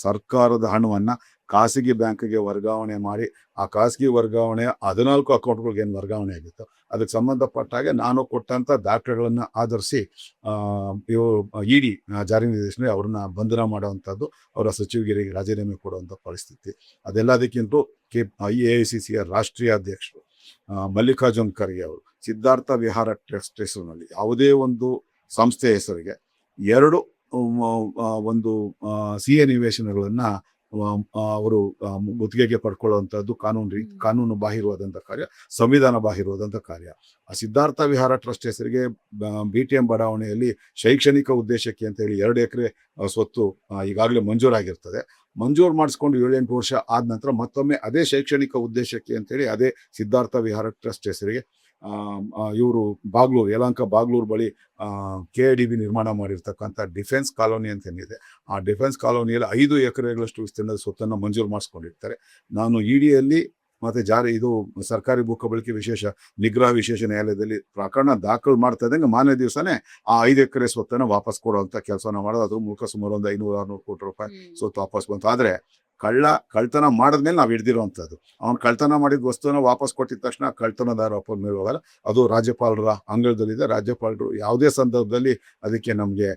ಸರ್ಕಾರದ ಹಣವನ್ನ ಖಾಸಗಿ ಬ್ಯಾಂಕ್ಗೆ ವರ್ಗಾವಣೆ ಮಾಡಿ, ಆ ಖಾಸಗಿ ವರ್ಗಾವಣೆ 14 ಅಕೌಂಟ್ಗಳಿಗೆ ಏನು ವರ್ಗಾವಣೆ ಆಗಿತ್ತು, ಅದಕ್ಕೆ ಸಂಬಂಧಪಟ್ಟ ಹಾಗೆ ನಾನು ಕೊಟ್ಟಂತ ದಾಖಲೆಗಳನ್ನು ಆಧರಿಸಿ ಇಡಿ ಜಾರಿ ನಿರ್ದೇಶನ ಅವ್ರನ್ನ ಬಂಧನ ಮಾಡುವಂಥದ್ದು, ಅವರ ಸಚಿವಗಿರಿಗೆ ರಾಜೀನಾಮೆ ಕೊಡುವಂಥ ಪರಿಸ್ಥಿತಿ. ಅದೆಲ್ಲದಕ್ಕಿಂತ AICCಯ ರಾಷ್ಟ್ರೀಯ ಅಧ್ಯಕ್ಷರು ಮಲ್ಲಿಕಾರ್ಜುನ್ ಖರ್ಗೆ ಅವರು ಸಿದ್ಧಾರ್ಥ ವಿಹಾರ ಟ್ರಸ್ಟ್ ಹೆಸರಿನಲ್ಲಿ ಯಾವುದೇ ಒಂದು ಸಂಸ್ಥೆ ಹೆಸರಿಗೆ 2 ಒಂದು CA ನಿವೇಶನಗಳನ್ನ ಅವರು ಗುತ್ತಿಗೆಗೆ ಪಡ್ಕೊಳ್ಳುವಂಥದ್ದು ಕಾನೂನು ಬಾಹಿರವಾದಂಥ ಕಾರ್ಯ, ಸಂವಿಧಾನ ಬಾಹಿರವಾದಂಥ ಕಾರ್ಯ. ಆ ಸಿದ್ಧಾರ್ಥ ವಿಹಾರ ಟ್ರಸ್ಟ್ ಹೆಸರಿಗೆ BTM ಬಡಾವಣೆಯಲ್ಲಿ ಶೈಕ್ಷಣಿಕ ಉದ್ದೇಶಕ್ಕೆ ಅಂತ ಹೇಳಿ 2 ಎಕರೆ ಸ್ವತ್ತು ಈಗಾಗಲೇ ಮಂಜೂರಾಗಿರ್ತದೆ. ಮಂಜೂರು ಮಾಡಿಸ್ಕೊಂಡು 7-8 ವರ್ಷ ಆದ ನಂತರ ಮತ್ತೊಮ್ಮೆ ಅದೇ ಶೈಕ್ಷಣಿಕ ಉದ್ದೇಶಕ್ಕೆ ಅಂತೇಳಿ ಅದೇ ಸಿದ್ಧಾರ್ಥ ವಿಹಾರ ಟ್ರಸ್ಟ್ ಹೆಸರಿಗೆ ಇವರು ಯಲಹಂಕ ಬಾಗ್ಲೂರು ಬಳಿ KIDB ನಿರ್ಮಾಣ ಮಾಡಿರ್ತಕ್ಕಂಥ ಡಿಫೆನ್ಸ್ ಕಾಲೋನಿ ಅಂತ ಏನಿದೆ, ಆ ಡಿಫೆನ್ಸ್ ಕಾಲೋನಿಯಲ್ಲಿ 5 ಎಕರೆಗಳಷ್ಟು ವಿಸ್ತೀರ್ಣದ ಸ್ವತ್ತನ್ನು ಮಂಜೂರು ಮಾಡಿಸ್ಕೊಂಡಿರ್ತಾರೆ. ನಾನು ಇಡಿಯಲ್ಲಿ ಮತ್ತೆ ಇದು ಸರ್ಕಾರಿ ಭೂ ಕಬಳಿಕೆ ನಿಗ್ರಹ ವಿಶೇಷ ನ್ಯಾಯಾಲಯದಲ್ಲಿ ಪ್ರಕರಣ ದಾಖಲು ಮಾಡ್ತಾ ಇದ್ದಂಗೆ ಮಾನ್ಯ ದಿವಸನೇ ಆ 5 ಎಕರೆ ಸ್ವತ್ತನ್ನು ವಾಪಸ್ ಕೊಡುವಂತ ಕೆಲಸನ ಮಾಡೋದು. ಅದು ಮೂಲಕ ಸುಮಾರು ಒಂದು 500-600 ಕೋಟಿ ರೂಪಾಯಿ ಸ್ವತ್ತು ವಾಪಸ್ ಬಂತು. ಆದ್ರೆ ಕಳ್ತನ ಮಾಡಿದ್ಮೇಲೆ ನಾವು ಹಿಡ್ದಿರುವಂಥದ್ದು, ಅವ್ನು ಕಳ್ತನ ಮಾಡಿದ ವಸ್ತುನ ವಾಪಸ್ ಕೊಟ್ಟಿದ ತಕ್ಷಣ ಕಳ್ತನದಾರ ಒಪ್ಪಂದ ಮೇಲೆ ಹೋಗಲ್ಲ. ಅದು ರಾಜ್ಯಪಾಲರ ಅಂಗಳದಲ್ಲಿದೆ. ರಾಜ್ಯಪಾಲರು ಯಾವುದೇ ಸಂದರ್ಭದಲ್ಲಿ ಅದಕ್ಕೆ ನಮಗೆ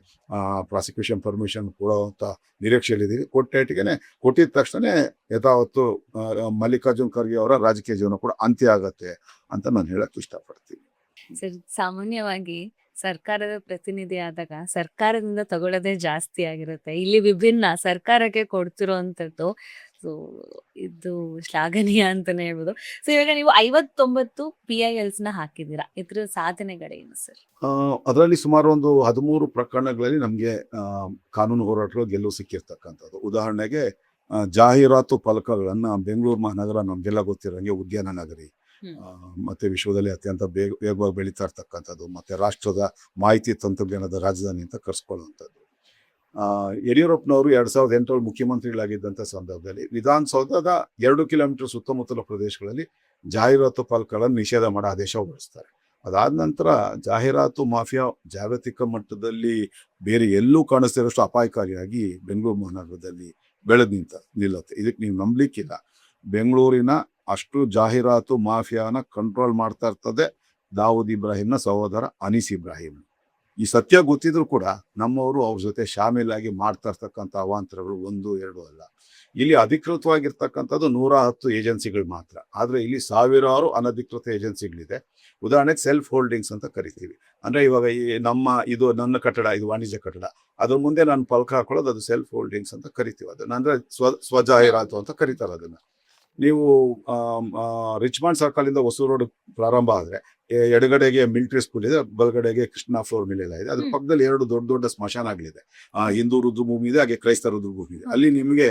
ಪ್ರಾಸಿಕ್ಯೂಷನ್ ಪರ್ಮಿಷನ್ ಕೊಡುವಂಥ ನಿರೀಕ್ಷೆಯಲ್ಲಿದ್ದೀವಿ. ಕೊಟ್ಟಿದ ತಕ್ಷಣ ಯಥಾವತ್ತು ಮಲ್ಲಿಕಾರ್ಜುನ್ ಖರ್ಗೆ ಅವರ ರಾಜಕೀಯ ಜೀವನ ಕೂಡ ಅಂತ್ಯ ಆಗತ್ತೆ ಅಂತ ನಾನು ಹೇಳಕ್ ಇಷ್ಟಪಡ್ತೀನಿ. ಸರ್, ಸಾಮಾನ್ಯವಾಗಿ ಸರ್ಕಾರದ ಪ್ರತಿನಿಧಿ ಆದಾಗ ಸರ್ಕಾರದಿಂದ ತಗೊಳ್ಳೋದೇ ಜಾಸ್ತಿ ಆಗಿರುತ್ತೆ. ಇಲ್ಲಿ ವಿಭಿನ್ನ ಸರ್ಕಾರಕ್ಕೆ ಕೊಡ್ತಿರೋಂಥದ್ದು. ಸೊ ಇದು ಶ್ಲಾಘನೀಯ ಅಂತಾನೆ ಹೇಳ್ಬೋದು. ಸೊ ಇವಾಗ ನೀವು 59 PILs ನ ಹಾಕಿದ್ದೀರಾ, ಇದ್ರ ಸಾಧನೆಗಳೇನು ಸರ್? ಅದರಲ್ಲಿ ಸುಮಾರು ಒಂದು 13 ಪ್ರಕರಣಗಳಲ್ಲಿ ನಮಗೆ ಕಾನೂನು ಹೋರಾಟಗಳು ಗೆಲುವು ಸಿಕ್ಕಿರ್ತಕ್ಕಂಥದ್ದು. ಉದಾಹರಣೆಗೆ ಜಾಹೀರಾತು ಫಲಕಗಳನ್ನ ಬೆಂಗಳೂರು ಮಹಾನಗರ ನಮ್ಗೆಲ್ಲ ಗೊತ್ತಿರೋಂಗೆ ಉದ್ಯಾನ ನಗರಿ, ಮತ್ತೆ ವಿಶ್ವದಲ್ಲಿ ಅತ್ಯಂತ ವೇಗವಾಗಿ ಬೆಳೀತಾ ಇರ್ತಕ್ಕಂಥದ್ದು, ಮತ್ತೆ ರಾಷ್ಟ್ರದ ಮಾಹಿತಿ ತಂತ್ರಜ್ಞಾನದ ರಾಜಧಾನಿ ಅಂತ ಕರೆಸ್ಕೊಳ್ಳುವಂಥದ್ದು. ಯಡಿಯೂರಪ್ಪನವರು 2008 ಮುಖ್ಯಮಂತ್ರಿಗಳಾಗಿದ್ದಂಥ ಸಂದರ್ಭದಲ್ಲಿ ವಿಧಾನಸೌಧದ 2 ಕಿಲೋಮೀಟರ್ ಸುತ್ತಮುತ್ತಲ ಪ್ರದೇಶಗಳಲ್ಲಿ ಜಾಹೀರಾತು ಫಲಕಗಳನ್ನು ನಿಷೇಧ ಮಾಡೋ ಆದೇಶ ಹೊರಡಿಸ್ತಾರೆ. ಅದಾದ ನಂತರ ಜಾಹೀರಾತು ಮಾಫಿಯಾ ಜಾಗತಿಕ ಮಟ್ಟದಲ್ಲಿ ಬೇರೆ ಎಲ್ಲೂ ಕಾಣಿಸ್ತಿರೋಷ್ಟು ಅಪಾಯಕಾರಿಯಾಗಿ ಬೆಂಗಳೂರು ಮಹಾನಗರದಲ್ಲಿ ಬೆಳೆದು ನಿಲ್ಲುತ್ತೆ. ಇದಕ್ಕೆ ನೀವು ನಂಬಲಿಕ್ಕಿಲ್ಲ, ಬೆಂಗಳೂರಿನ ಅಷ್ಟು ಜಾಹೀರಾತು ಮಾಫಿಯಾನ ಕಂಟ್ರೋಲ್ ಮಾಡ್ತಾ ಇರ್ತದೆ ದಾವೂದ್ ಇಬ್ರಾಹಿಂನ ಸಹೋದರ ಅನೀಸ್ ಇಬ್ರಾಹಿಂ. ಈ ಸತ್ಯ ಗೊತ್ತಿದ್ರು ಕೂಡ ನಮ್ಮವರು ಅವ್ರ ಜೊತೆ ಶಾಮೀಲಾಗಿ ಮಾಡ್ತಾ ಇರ್ತಕ್ಕಂಥ ಅವಾಂತರಗಳು 1-2 ಅಲ್ಲ. ಇಲ್ಲಿ ಅಧಿಕೃತವಾಗಿರ್ತಕ್ಕಂಥದ್ದು 110 ಏಜೆನ್ಸಿಗಳು ಮಾತ್ರ. ಆದ್ರೆ ಇಲ್ಲಿ ಸಾವಿರಾರು ಅನಧಿಕೃತ ಏಜೆನ್ಸಿಗಳಿದೆ. ಉದಾಹರಣೆಗೆ ಸೆಲ್ಫ್ ಹೋಲ್ಡಿಂಗ್ಸ್ ಅಂತ ಕರಿತೀವಿ. ಅಂದ್ರೆ ಇವಾಗ ಇದು ನನ್ನ ಕಟ್ಟಡ, ಇದು ವಾಣಿಜ್ಯ ಕಟ್ಟಡ, ಅದ್ರ ಮುಂದೆ ನಾನು ಫಲಕ ಹಾಕೊಳ್ಳೋದು, ಅದು ಸೆಲ್ಫ್ ಹೋಲ್ಡಿಂಗ್ಸ್ ಅಂತ ಕರಿತೀವಿ. ಅದನ್ನ ಅಂದ್ರೆ ಸ್ವಜಾಹೀರಾತು ಅಂತ ಕರೀತಾರೆ. ಅದನ್ನ ನೀವು ರಿಚ್ಮಂಡ್ ಸರ್ಕಲ್ ಇಂದ ಹೊಸೂರು ರೋಡ್ ಪ್ರಾರಂಭ ಆದ್ರೆ ಎಡಗಡೆಗೆ ಮಿಲಿಟರಿ ಸ್ಕೂಲ್ ಇದೆ, ಬಲಗಡೆಗೆ ಕೃಷ್ಣ ಫ್ಲೋರ್ ಮಿಲ್ ಎಲ್ಲ ಇದೆ. ಅದ್ರ ಪಕ್ಕದಲ್ಲಿ 2 ದೊಡ್ಡ ದೊಡ್ಡ ಸ್ಮಶಾನಗಳಿದೆ. ಹಿಂದೂ ರುದ್ರಭೂಮಿ ಇದೆ, ಹಾಗೆ ಕ್ರೈಸ್ತ ರುದ್ರಭೂಮಿ ಇದೆ. ಅಲ್ಲಿ ನಿಮಗೆ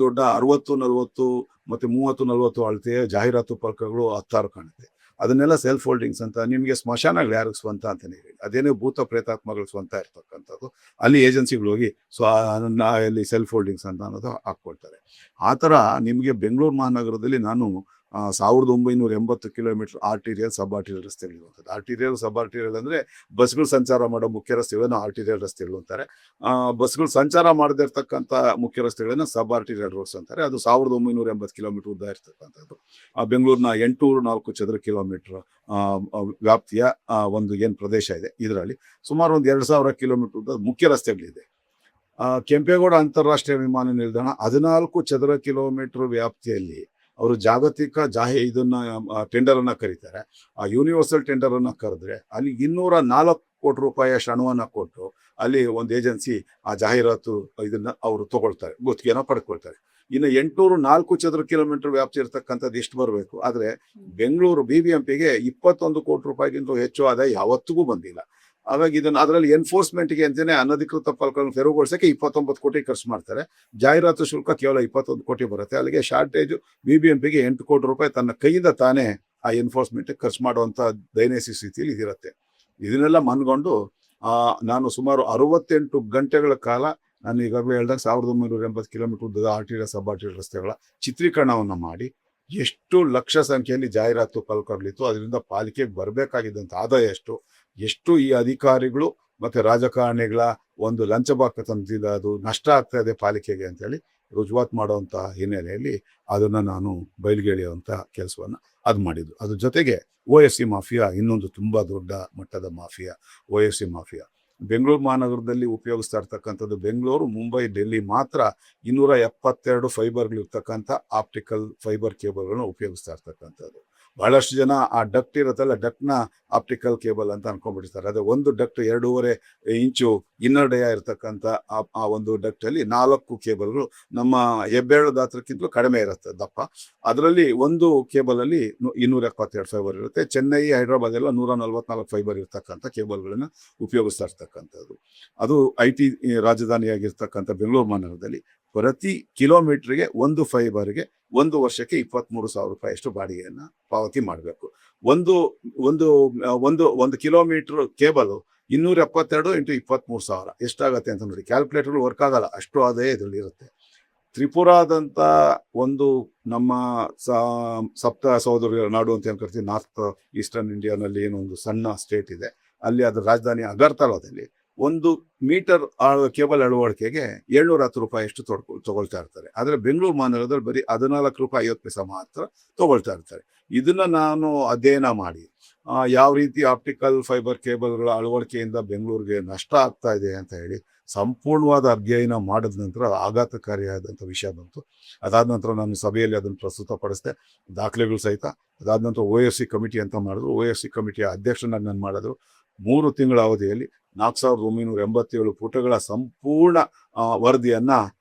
ದೊಡ್ಡ 60-40 ಮತ್ತೆ 30-40 ಅಳತೆಯ ಜಾಹೀರಾತು ಫಲಕಗಳು 16 ಕಾಣುತ್ತೆ. ಅದನ್ನೆಲ್ಲ ಸೆಲ್ಫ್ ಹೋಲ್ಡಿಂಗ್ಸ್ ಅಂತ. ನಿಮಗೆ ಸ್ಮಶಾನಗಳು ಯಾರಿಗೆ ಸ್ವಂತ ಅಂತಾನೆ ಹೇಳಿ, ಅದೇನೇ ಭೂತ ಪ್ರೇತಾತ್ಮಗಳು ಸ್ವಂತ ಇರ್ತಕ್ಕಂಥದ್ದು. ಅಲ್ಲಿ ಏಜೆನ್ಸಿಗಳು ಹೋಗಿ ಅಲ್ಲಿ ಸೆಲ್ಫ್ ಹೋಲ್ಡಿಂಗ್ಸ್ ಅಂತ ಅನ್ನೋದು ಹಾಕ್ಕೊಳ್ತಾರೆ. ಆ ಥರ ನಿಮಗೆ ಬೆಂಗಳೂರು ಮಹಾನಗರದಲ್ಲಿ ನಾನು 1980 ಕಿಲೋಮೀಟರ್ ಆರ್ಟಿರಿಯಲ್ ಸಬ್ ಆರ್ಟಿರಿಯಲ್ ರಸ್ತೆಗಳಿರುವಂಥದ್ದು. ಆರ್ಟಿರಿಯಲ್ ಸಬ್ ಆರ್ಟಿರಿಯಲ್ ಅಂದ್ರೆ ಬಸ್ಗಳು ಸಂಚಾರ ಮಾಡೋ ಮುಖ್ಯ ರಸ್ತೆಗಳನ್ನು ಆರ್ಟಿರಿಯಲ್ ರಸ್ತೆಗಳು ಅಂತಾರೆ. ಬಸ್ಗಳು ಸಂಚಾರ ಮಾಡದೇ ಇರ್ತಕ್ಕಂಥ ಮುಖ್ಯ ರಸ್ತೆಗಳನ್ನ ಸಬ್ ಆರ್ಟಿರಿಯಲ್ ರೋಡ್ಸ್ ಅಂತಾರೆ. ಅದು 1980 ಕಿಲೋಮೀಟರ್ ಉದ್ದ ಇರ್ತಕ್ಕಂಥದ್ದು. ಬೆಂಗಳೂರಿನ 804 ಚದರ ಕಿಲೋಮೀಟರ್ ವ್ಯಾಪ್ತಿಯ ಒಂದು ಏನು ಪ್ರದೇಶ ಇದೆ, ಇದರಲ್ಲಿ ಸುಮಾರು ಒಂದು 2000 ಕಿಲೋಮೀಟರ್ ಉದ್ದ ಮುಖ್ಯ ರಸ್ತೆಗಳಿದೆ. ಕೆಂಪೇಗೌಡ ಅಂತಾರಾಷ್ಟ್ರೀಯ ವಿಮಾನ ನಿಲ್ದಾಣ 14 ಚದರ ಕಿಲೋಮೀಟರ್ ವ್ಯಾಪ್ತಿಯಲ್ಲಿ ಅವರು ಜಾಗತಿಕ ಇದನ್ನ ಟೆಂಡರ್ ಅನ್ನ ಕರೀತಾರೆ. ಆ ಯೂನಿವರ್ಸಲ್ ಟೆಂಡರ್ ಅನ್ನ ಕರೆದ್ರೆ ಅಲ್ಲಿ 204 ಕೋಟಿ ರೂಪಾಯಿ ಹಣವನ್ನ ಕೊಟ್ಟು ಅಲ್ಲಿ ಒಂದು ಏಜೆನ್ಸಿ ಆ ಜಾಹೀರಾತು ಇದನ್ನ ಅವರು ತಗೊಳ್ತಾರೆ, ಗುತ್ತಿಗೆನ ಪಡ್ಕೊಳ್ತಾರೆ. ಇನ್ನು 804 ಚದರ ಕಿಲೋಮೀಟರ್ ವ್ಯಾಪ್ತಿ ಇರ್ತಕ್ಕಂಥದ್ದು ಎಷ್ಟು ಬರಬೇಕು. ಆದ್ರೆ ಬೆಂಗಳೂರು BBMPಗೆ 21 ಕೋಟಿ ರೂಪಾಯಿಗಿಂತ ಹೆಚ್ಚು ಆದಾಯ ಯಾವತ್ತಿಗೂ ಬಂದಿಲ್ಲ. ಹಾಗಾಗಿ ಇದನ್ನ ಅದರಲ್ಲಿ ಎನ್ಫೋರ್ಸ್ಮೆಂಟ್ಗೆ ಅಂತಾನೆ ಅನಧಿಕೃತ ಫಲಕಗಳನ್ನು ತೆರವುಗೊಳಿಸಕ್ಕೆ 29 ಕೋಟಿ ಖರ್ಚು ಮಾಡ್ತಾರೆ. ಜಾಹೀರಾತು ಶುಲ್ಕ ಕೇವಲ 21 ಕೋಟಿ ಬರುತ್ತೆ. ಅಲ್ಲಿಗೆ ಶಾರ್ಟೇಜ್ BBMPಗೆ 8 ಕೋಟಿ ರೂಪಾಯಿ ತನ್ನ ಕೈಯಿಂದ ತಾನೇ ಆ ಎನ್ಫೋರ್ಸ್ಮೆಂಟ್ ಖರ್ಚು ಮಾಡುವಂತ ದೈನಸಿ ಸ್ಥಿತಿಯಲ್ಲಿ ಇದಿರುತ್ತೆ. ಇದನ್ನೆಲ್ಲ ಮನ್ಕೊಂಡು ನಾನು ಸುಮಾರು 68 ಗಂಟೆಗಳ ಕಾಲ ನಾನು ಈಗಾಗಲೇ ಹೇಳಿದಾಗ 1980 ಕಿಲೋಮೀಟರ್ ಉದ್ದದ ಆರ್ಟಿರಿಯಲ್ ಸಬ್ ಆರ್ಟಿರಿಯಲ್ ರಸ್ತೆಗಳ ಚಿತ್ರೀಕರಣವನ್ನು ಮಾಡಿ ಎಷ್ಟು ಲಕ್ಷ ಸಂಖ್ಯೆಯಲ್ಲಿ ಜಾಹೀರಾತು ಫಲಕಗಳಿತ್ತು, ಅದರಿಂದ ಪಾಲಿಕೆಗೆ ಬರಬೇಕಾಗಿದ್ದಂಥ ಆದಾಯ ಎಷ್ಟು ಈ ಅಧಿಕಾರಿಗಳು ಮತ್ತೆ ರಾಜಕಾರಣಿಗಳ ಒಂದು ಲಂಚ ಬಾಕತನದಿಂದ ಅದು ನಷ್ಟ ಆಗ್ತಾ ಇದೆ ಪಾಲಿಕೆಗೆ ಅಂತೇಳಿ ರುಜುವಾತ್ ಮಾಡುವಂಥ ಹಿನ್ನೆಲೆಯಲ್ಲಿ ಅದನ್ನ ನಾನು ಬಯಲ್ಗೆಳೆಯುವಂಥ ಕೆಲಸವನ್ನ ಅದು ಮಾಡಿದ್ದು. ಅದ್ರ ಜೊತೆಗೆ OFC ಮಾಫಿಯಾ ಇನ್ನೊಂದು ತುಂಬಾ ದೊಡ್ಡ ಮಟ್ಟದ ಮಾಫಿಯಾ. OFC ಮಾಫಿಯಾ ಬೆಂಗಳೂರು ಮಹಾನಗರದಲ್ಲಿ ಉಪಯೋಗಿಸ್ತಾ ಇರ್ತಕ್ಕಂಥದ್ದು, ಬೆಂಗಳೂರು, ಮುಂಬೈ, ಡೆಲ್ಲಿ ಮಾತ್ರ 272 ಫೈಬರ್ಗಳಿರ್ತಕ್ಕಂಥ ಆಪ್ಟಿಕಲ್ ಫೈಬರ್ ಕೇಬಲ್ಗಳನ್ನ ಉಪಯೋಗಿಸ್ತಾ ಇರ್ತಕ್ಕಂಥದ್ದು. ಬಹಳಷ್ಟು ಜನ ಆ ಡಕ್ಟ್ ಇರುತ್ತಲ್ಲ, ಡಕ್ಟ್ನ ಆಪ್ಟಿಕಲ್ ಕೇಬಲ್ ಅಂತ ಅನ್ಕೊಂಡ್ಬಿಡ್ತಾರೆ. ಅದೇ ಒಂದು ಡಕ್ಟ್ 2.5 ಇಂಚು ಇನ್ನರ್ ಡಯ ಇರತಕ್ಕಂಥ ಆ ಒಂದು ಡಕ್ಟ್ ಅಲ್ಲಿ 4 ಕೇಬಲ್ಗಳು ನಮ್ಮ ಹೆಬ್ಬೆರಳು ಗಾತ್ರಕ್ಕಿಂತಲೂ ಕಡಿಮೆ ಇರುತ್ತೆ ದಪ್ಪ. ಅದರಲ್ಲಿ ಒಂದು ಕೇಬಲ್ ಅಲ್ಲಿ 272 ಫೈಬರ್ ಇರುತ್ತೆ. ಚೆನ್ನೈ, ಹೈದರಾಬಾದ್ ಎಲ್ಲ 144 ಫೈಬರ್ ಇರ್ತಕ್ಕಂಥ ಕೇಬಲ್ಗಳನ್ನ ಉಪಯೋಗಿಸ್ತಾ ಇರ್ತಕ್ಕಂಥದ್ದು. ಅದು IT ರಾಜಧಾನಿಯಾಗಿರ್ತಕ್ಕಂಥ ಬೆಂಗಳೂರು ಮಹಾನಗರದಲ್ಲಿ ಪ್ರತಿ ಕಿಲೋಮೀಟರ್ಗೆ ಒಂದು ಫೈಬರ್ಗೆ 1 ವರ್ಷಕ್ಕೆ 23,000 ರೂಪಾಯಿ ಅಷ್ಟು ಬಾಡಿಗೆಯನ್ನ ಪಾವತಿ ಮಾಡಬೇಕು. ಒಂದು ಕಿಲೋಮೀಟರ್ ಕೇಬಲ್ 272 × 23,000 ಎಷ್ಟಾಗತ್ತೆ ಅಂತ ನೋಡಿ. ಕ್ಯಾಲ್ಕುಲೇಟರ್ ವರ್ಕ್ ಆಗಲ್ಲ, ಅಷ್ಟು ಆದಾಯ ಇದರಲ್ಲಿ ಇರುತ್ತೆ. ತ್ರಿಪುರಾದಂಥ ಒಂದು ನಮ್ಮ ಸಪ್ತ ಸಹೋದರ ನಾಡು ಅಂತ ಏನು ಕರಿತೀವಿ, ನಾರ್ತ್ ಈಸ್ಟರ್ನ್ ಇಂಡಿಯಾನಲ್ಲಿ ಏನೊಂದು ಸಣ್ಣ ಸ್ಟೇಟ್ ಇದೆ, ಅಲ್ಲಿ ಅದರ ರಾಜಧಾನಿ ಅಗರ್ತಲಾದಲ್ಲಿ 1 ಮೀಟರ್ ಕೇಬಲ್ ಅಳವಡಿಕೆಗೆ 710 ರೂಪಾಯಿ ಅಷ್ಟು ತಗೊಳ್ತಾ ಇರ್ತಾರೆ. ಆದರೆ ಬೆಂಗಳೂರು ಮಹಾನಗರದಲ್ಲಿ ಬರೀ 14 ರೂಪಾಯಿ 50 ಪೈಸೆ ಮಾತ್ರ ತಗೊಳ್ತಾ ಇರ್ತಾರೆ. ಇದನ್ನ ನಾನು ಅಧ್ಯಯನ ಮಾಡಿ ಯಾವ ರೀತಿ ಆಪ್ಟಿಕಲ್ ಫೈಬರ್ ಕೇಬಲ್ಗಳ ಅಳವಡಿಕೆಯಿಂದ ಬೆಂಗಳೂರಿಗೆ ನಷ್ಟ ಆಗ್ತಾ ಇದೆ ಅಂತ ಹೇಳಿ ಸಂಪೂರ್ಣವಾದ ಅಧ್ಯಯನ ಮಾಡಿದ ನಂತರ ಆಘಾತಕಾರಿಯಾದಂಥ ವಿಷಯ ಬಂತು. ಅದಾದ ನಂತರ ನಾನು ಸಭೆಯಲ್ಲಿ ಅದನ್ನು ಪ್ರಸ್ತುತಪಡಿಸಿದೆ, ದಾಖಲೆಗಳು ಸಹಿತ. ಅದಾದ ನಂತರ OFC ಕಮಿಟಿ ಅಂತ ಮಾಡಿದ್ರು. OFC ಕಮಿಟಿಯ ಅಧ್ಯಕ್ಷನಾಗಿ ನಾನು ಮಾಡಿದ್ರು. 3 ತಿಂಗಳ ಅವಧಿಯಲ್ಲಿ 4,987 ಪುಟಗಳ ಸಂಪೂರ್ಣ ವರದಿಯನ್ನ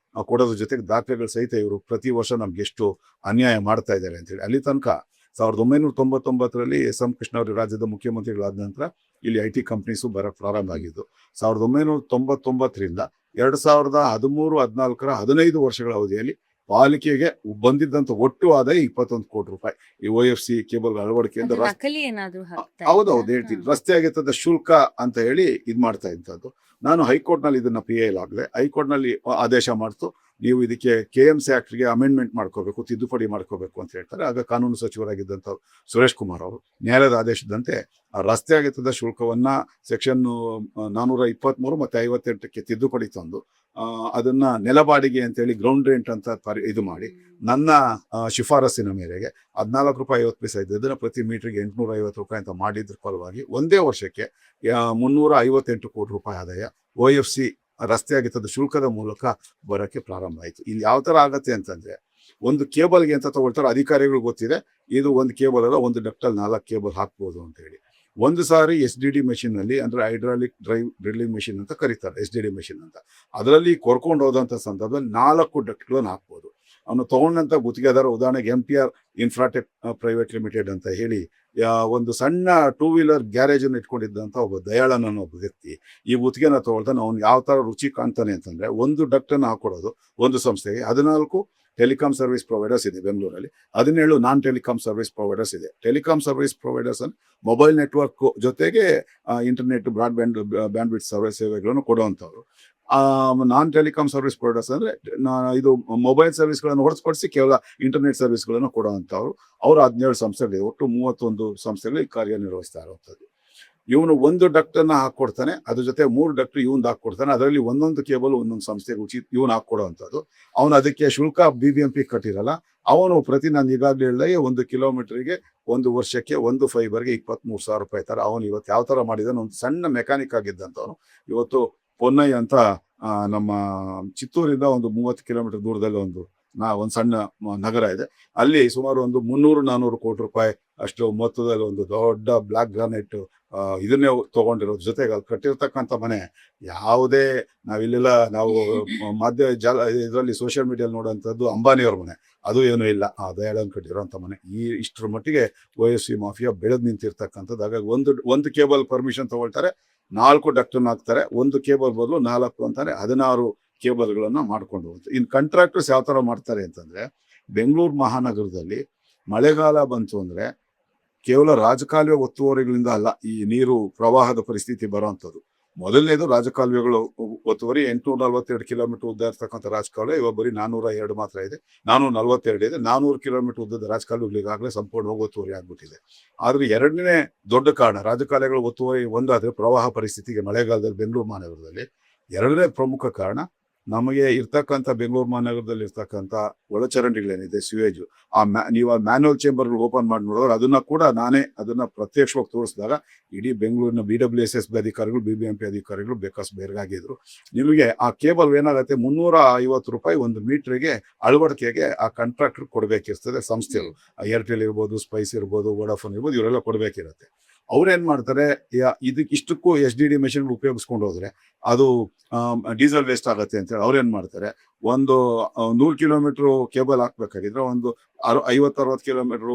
ಕೊಡೋದ್ರ ಜೊತೆಗೆ ದಾಖಲೆಗಳ ಸಹಿತ ಇವರು ಪ್ರತಿ ವರ್ಷ ನಮ್ಗೆ ಎಷ್ಟು ಅನ್ಯಾಯ ಮಾಡ್ತಾ ಇದ್ದಾರೆ ಅಂತೇಳಿ. ಅಲ್ಲಿ ತನಕ 1999ರಲ್ಲಿ SM ಕೃಷ್ಣ ಅವರು ರಾಜ್ಯದ ಮುಖ್ಯಮಂತ್ರಿಗಳಾದ ನಂತರ ಇಲ್ಲಿ IT ಕಂಪ್ನೀಸು ಬರಕ್ ಪ್ರಾರಂಭ ಆಗಿದ್ದು. 1999ರಿಂದ 2013-14 15 ವರ್ಷಗಳ ಅವಧಿಯಲ್ಲಿ ಪಾಲಿಕೆಗೆ ಬಂದಿದ್ದಂತ ಒಟ್ಟು ಆದಾಯ 21 ಕೋಟಿ ರೂಪಾಯಿ ಈ OFC ಕೇಬಲ್ ಅಳವಡಿಕೆಯಿಂದ. ನಕಲಿ ಏನಾದ್ರು ಹೌದೌದು ಹೇಳ್ತೀನಿ. ರಸ್ತೆ ಆಗತ್ತದ ಶುಲ್ಕ ಅಂತ ಹೇಳಿ ಇದ್ ಮಾಡ್ತಾ ಇದ್ದದ್ದು. ನಾನು ಹೈಕೋರ್ಟ್ ನಲ್ಲಿ ಇದನ್ನ PIL ಆಗಲೆ ಹೈಕೋರ್ಟ್ ನಲ್ಲಿ ಆದೇಶ ಮಾಡ್ತು, ನೀವು ಇದಕ್ಕೆ KMC ಆಕ್ಟ್ಗೆ ಅಮೆಂಡ್ಮೆಂಟ್ ಮಾಡ್ಕೋಬೇಕು, ತಿದ್ದುಪಡಿ ಮಾಡ್ಕೋಬೇಕು ಅಂತ ಹೇಳ್ತಾರೆ. ಆಗ ಕಾನೂನು ಸಚಿವರಾಗಿದ್ದಂಥ ಸುರೇಶ್ ಕುಮಾರ್ ಅವರು ನ್ಯಾಯಾಲಯದ ಆದೇಶದಂತೆ ಆ ರಸ್ತೆ ಆಗತ್ತದ ಶುಲ್ಕವನ್ನ ಸೆಕ್ಷನ್ 423 ಮತ್ತೆ 58ಕ್ಕೆ ತಿದ್ದುಪಡಿ ತಂದು ಅದನ್ನ ನೆಲಬಾಡಿಗೆ ಅಂತೇಳಿ ಗ್ರೌಂಡ್ ರೆಂಟ್ ಅಂತ ಇದು ಮಾಡಿ ನನ್ನ ಶಿಫಾರಸ್ಸಿನ ಮೇರೆಗೆ 14 ರೂಪಾಯಿ 50 ಪೈಸೆ ಇದನ್ನ ಪ್ರತಿ ಮೀಟರ್ಗೆ 850 ರೂಪಾಯಿ ಅಂತ ಮಾಡಿದ್ರ ಫಲವಾಗಿ ಒಂದೇ ವರ್ಷಕ್ಕೆ 358 ಕೋಟಿ ರೂಪಾಯಿ ಆದಾಯ OFC ರಸ್ತೆ ಆಗಿತ್ತದ ಶುಲ್ಕದ ಮೂಲಕ ಬರೋಕ್ಕೆ ಪ್ರಾರಂಭ ಆಯಿತು. ಇಲ್ಲಿ ಯಾವ ತರ ಆಗತ್ತೆ ಅಂತಂದ್ರೆ, ಒಂದು ಕೇಬಲ್ಗೆ ಅಂತ ತಗೊಳ್ತಾರೆ, ಅಧಿಕಾರಿಗಳು ಗೊತ್ತಿದೆ ಇದು ಒಂದು ಕೇಬಲ್ ಅಲ್ಲ, ಒಂದು ಡಕ್ಟಲ್ 4 ಕೇಬಲ್ ಹಾಕ್ಬೋದು ಅಂತ ಹೇಳಿ. ಒಂದು ಸಾರಿ SDD ಮೆಷಿನ್ ನಲ್ಲಿ, ಅಂದ್ರೆ ಹೈಡ್ರಾಲಿಕ್ ಡ್ರೈವ್ ಡ್ರಿಲ್ಲಿಂಗ್ ಮೆಷಿನ್ ಅಂತ ಕರೀತಾರೆ, SDD ಮೆಷಿನ್ ಅಂತ, ಅದರಲ್ಲಿ ಕೊರ್ಕೊಂಡು ಹೋದಂತ ಸಂದರ್ಭದಲ್ಲಿ 4 ಡಕ್ಟ್ಗಳನ್ನು ಹಾಕ್ಬೋದು. ಅವನು ತಗೊಂಡಂತ ಗುತ್ತಿಗೆದಾರ, ಉದಾಹರಣೆಗೆ MTR ಇನ್ಫ್ರಾಟೆಕ್ ಪ್ರೈವೇಟ್ ಲಿಮಿಟೆಡ್ ಅಂತ ಹೇಳಿ ಒಂದು ಸಣ್ಣ 2 ವೀಲರ್ ಗ್ಯಾರೇಜ್ ಅನ್ನು ಇಟ್ಕೊಂಡಿದ್ದಂತ ಒಬ್ಬ ದಯಾಳನ್ ಅನ್ನೋ ಒಬ್ಬ ವ್ಯಕ್ತಿ ಈ ಗುತ್ತಿಗೆನ ತಗೊಳ್ತಾನೆ. ಅವ್ನು ಯಾವ ತರ ರುಚಿ ಕಾಣ್ತಾನೆ ಅಂತಂದ್ರೆ, ಒಂದು ಡಕ್ಟ್ ಅನ್ನು ಹಾಕೊಡೋದು ಒಂದು ಸಂಸ್ಥೆಗೆ. 14 ಟೆಲಿಕಾಂ ಸರ್ವಿಸ್ ಪ್ರೊವೈಡರ್ಸ್ ಇದೆ ಬೆಂಗಳೂರಲ್ಲಿ, 17 ನಾನ್ ಟೆಲಿಕಾಂ ಸರ್ವಿಸ್ ಪ್ರೊವೈಡರ್ಸ್ ಇದೆ. ಟೆಲಿಕಾಂ ಸರ್ವಿಸ್ ಪ್ರೊವೈಡರ್ಸ್ ಅನ್ನು ಮೊಬೈಲ್ ನೆಟ್ವರ್ಕ್ ಜೊತೆಗೆ ಇಂಟರ್ನೆಟ್ ಬ್ಯಾಂಡ್ ವಿಡ್ತ್ ಸೇವೆಗಳನ್ನು ಕೊಡುವಂಥವ್ರು. ನಾನ್ ಟೆಲಿಕಾಂ ಸರ್ವಿಸ್ ಪ್ರೊವೈಡರ್ಸ್ ಅಂದ್ರೆ ಇದು ಮೊಬೈಲ್ ಸರ್ವಿಸ್ಗಳನ್ನು ಹೊರತುಪಡಿಸಿ ಕೇವಲ ಇಂಟರ್ನೆಟ್ ಸರ್ವಿಸ್ಗಳನ್ನು ಕೊಡುವಂಥವ್ರು. ಅವರು 17 ಸಂಸ್ಥೆಗಳಿವೆ, ಒಟ್ಟು 31 ಸಂಸ್ಥೆಗಳು ಕಾರ್ಯನಿರ್ವಹಿಸ್ತಾ ಇರುವಂಥದ್ದು. ಇವನು ಒಂದು ಡಕ್ಟ್ ಅನ್ನ ಹಾಕೊಡ್ತಾನೆ, ಅದ್ರ ಜೊತೆ 3 ಡಕ್ಟ್ ಇವನ್ ಹಾಕೊಡ್ತಾನೆ. ಅದರಲ್ಲಿ ಒಂದೊಂದು ಕೇಬಲ್ ಒಂದೊಂದು ಸಂಸ್ಥೆಗೆ ಉಚಿತ ಇವನು ಹಾಕೊಡುವಂಥದ್ದು. ಅವನು ಅದಕ್ಕೆ ಶುಲ್ಕ BBMP ಕಟ್ಟಿರಲ್ಲ. ಅವನು ನಾನು ಈಗಾಗಲೇ ಹೇಳಿದಾಗೆ 1 ಕಿಲೋಮೀಟರ್ಗೆ 1 ವರ್ಷಕ್ಕೆ ಒಂದು ಫೈಬರ್ಗೆ 23,000 ರೂಪಾಯಿ ತರ ಅವನು ಇವತ್ತು ಯಾವ ತರ ಮಾಡಿದಾನೆ. ಒಂದು ಸಣ್ಣ ಮೆಕ್ಯಾನಿಕ್ ಆಗಿದ್ದಂಥವನು ಇವತ್ತು ಪೊನ್ನೈ ಅಂತ ನಮ್ಮ ಚಿತ್ತೂರಿಂದ ಒಂದು 30 ಕಿಲೋಮೀಟರ್ ದೂರದಲ್ಲಿ ಒಂದು ಸಣ್ಣ ನಗರ ಇದೆ. ಅಲ್ಲಿ ಸುಮಾರು ಒಂದು 300-400 ಕೋಟಿ ರೂಪಾಯಿ ಅಷ್ಟು ಮೊತ್ತದಲ್ಲಿ ಒಂದು ದೊಡ್ಡ ಬ್ಲಾಕ್ ಗ್ರಾನೈಟ್ ಇದನ್ನೇ ತಗೊಂಡಿರೋದ್ರ ಜೊತೆಗೆ ಅಲ್ಲಿ ಕಟ್ಟಿರ್ತಕ್ಕಂಥ ಮನೆ ಯಾವುದೇ ನಾವಿಲ್ಲೆಲ್ಲ ನಾವು ಇದರಲ್ಲಿ ಸೋಷಿಯಲ್ ಮೀಡಿಯಲ್ಲಿ ನೋಡುವಂಥದ್ದು ಅಂಬಾನಿಯವ್ರ ಮನೆ, ಅದು ಏನೂ ಇಲ್ಲ. ಆ ದಯಾಳನ್ ಕಟ್ಟಿರೋಂಥ ಮನೆ. ಇಷ್ಟರ ಮಟ್ಟಿಗೆ OFC ಮಾಫಿಯಾ ಬೆಳೆದು ನಿಂತಿರ್ತಕ್ಕಂಥದ್ದು. ಹಾಗಾಗಿ ಒಂದು ಕೇಬಲ್ ಪರ್ಮಿಷನ್ ತಗೊಳ್ತಾರೆ, 4 ಡಕ್ಟನ್ ಹಾಕ್ತಾರೆ, ಒಂದು ಕೇಬಲ್ ಬದಲು 4 ಅಂತಾನೆ 16 ಕೇಬಲ್ಗಳನ್ನ ಮಾಡ್ಕೊಂಡು ಹೋಗುತ್ತೆ. ಇನ್ನು ಕಾಂಟ್ರಾಕ್ಟರ್ಸ್ ಯಾವ ತರ ಮಾಡ್ತಾರೆ ಅಂತಂದ್ರೆ, ಬೆಂಗಳೂರು ಮಹಾನಗರದಲ್ಲಿ ಮಳೆಗಾಲ ಬಂತು ಅಂದ್ರೆ ಕೇವಲ ರಾಜಕಾಲುವೆ ಒತ್ತುವರಿಗಳಿಂದ ಅಲ್ಲ ಈ ನೀರು ಪ್ರವಾಹದ ಪರಿಸ್ಥಿತಿ ಬರೋವಂಥದ್ದು. ಮೊದಲನೇದು ರಾಜಕಾಲುವೆಗಳು ಒತ್ತುವರಿ 842 ಕಿಲೋಮೀಟರ್ ಉದ್ದ ಇರ್ತಕ್ಕಂಥ ರಾಜಕಾಲುವೆ ಇವಾಗ ಬರೀ 402 ಮಾತ್ರ ಇದೆ. 442 ಇದೆ. 400 ಕಿಲೋಮೀಟರ್ ಉದ್ದದ ರಾಜಕಾಲುವೆಗಳು ಈಗಾಗಲೇ ಸಂಪೂರ್ಣವಾಗಿ ಒತ್ತುವರಿ ಆಗ್ಬಿಟ್ಟಿದೆ. ಆದ್ರೆ ಎರಡನೇ ದೊಡ್ಡ ಕಾರಣ ರಾಜಕಾಲುವೆಗಳು ಒತ್ತುವರಿ ಒಂದಾದ್ರೆ ಪ್ರವಾಹ ಪರಿಸ್ಥಿತಿಗೆ ಮಳೆಗಾಲದಲ್ಲಿ ಬೆಂಗಳೂರು ಮಹಾನಗರದಲ್ಲಿ. ಎರಡನೇ ಪ್ರಮುಖ ಕಾರಣ ನಮಗೆ ಇರ್ತಕ್ಕಂಥ ಬೆಂಗಳೂರು ಮಹಾನಗರದಲ್ಲಿ ಇರ್ತಕ್ಕಂಥ ಒಳಚರಂಡಿಗಳೇನಿದೆ ಸಿವೇಜು ನೀವು ಆ ಮ್ಯಾನ್ಯುವಲ್ ಚೇಂಬರ್ ಓಪನ್ ಮಾಡಿ ನೋಡಿದ್ರೆ ಅದನ್ನ ಕೂಡ ನಾನೇ ಅದನ್ನ ಪ್ರತ್ಯಕ್ಷವಾಗಿ ತೋರಿಸಿದಾಗ ಇಡೀ ಬೆಂಗಳೂರಿನ BWSS ಅಧಿಕಾರಿಗಳು BBMP ಅಧಿಕಾರಿಗಳು ಬೇಕಷ್ಟು ಬೇರ್ಗಾಗಿದ್ರು. ನಿಮಗೆ ಆ ಕೇಬಲ್ ಏನಾಗುತ್ತೆ 350 ರೂಪಾಯಿ ಒಂದು ಮೀಟರ್ಗೆ ಅಳವಡಿಕೆಗೆ ಆ ಕಾಂಟ್ರಾಕ್ಟರ್ ಕೊಡ್ಬೇಕಿರ್ತದೆ. ಸಂಸ್ಥೆಗಳು ಏರ್ಟೆಲ್ ಇರ್ಬೋದು, ಸ್ಪೈಸ್ ಇರ್ಬೋದು, ವೋಡಾಫೋನ್ ಇರ್ಬೋದು, ಇವರೆಲ್ಲ ಕೊಡ್ಬೇಕಿರುತ್ತೆ. ಅವ್ರೇನ್ ಮಾಡ್ತಾರೆ, ಇದಕ್ಕೆ ಇಷ್ಟಕ್ಕೂ SDD ಮೆಷಿನ್ ಉಪಯೋಗಿಸ್ಕೊಂಡು ಹೋದ್ರೆ ಅದು ಡೀಸೆಲ್ ವೇಸ್ಟ್ ಆಗುತ್ತೆ ಅಂತೇಳಿ ಅವ್ರೇನ್ ಮಾಡ್ತಾರೆ, ಒಂದು 100 ಕಿಲೋಮೀಟರ್ ಕೇಬಲ್ ಹಾಕ್ಬೇಕಾಗಿದ್ರೆ ಒಂದು 50-60 ಕಿಲೋಮೀಟರ್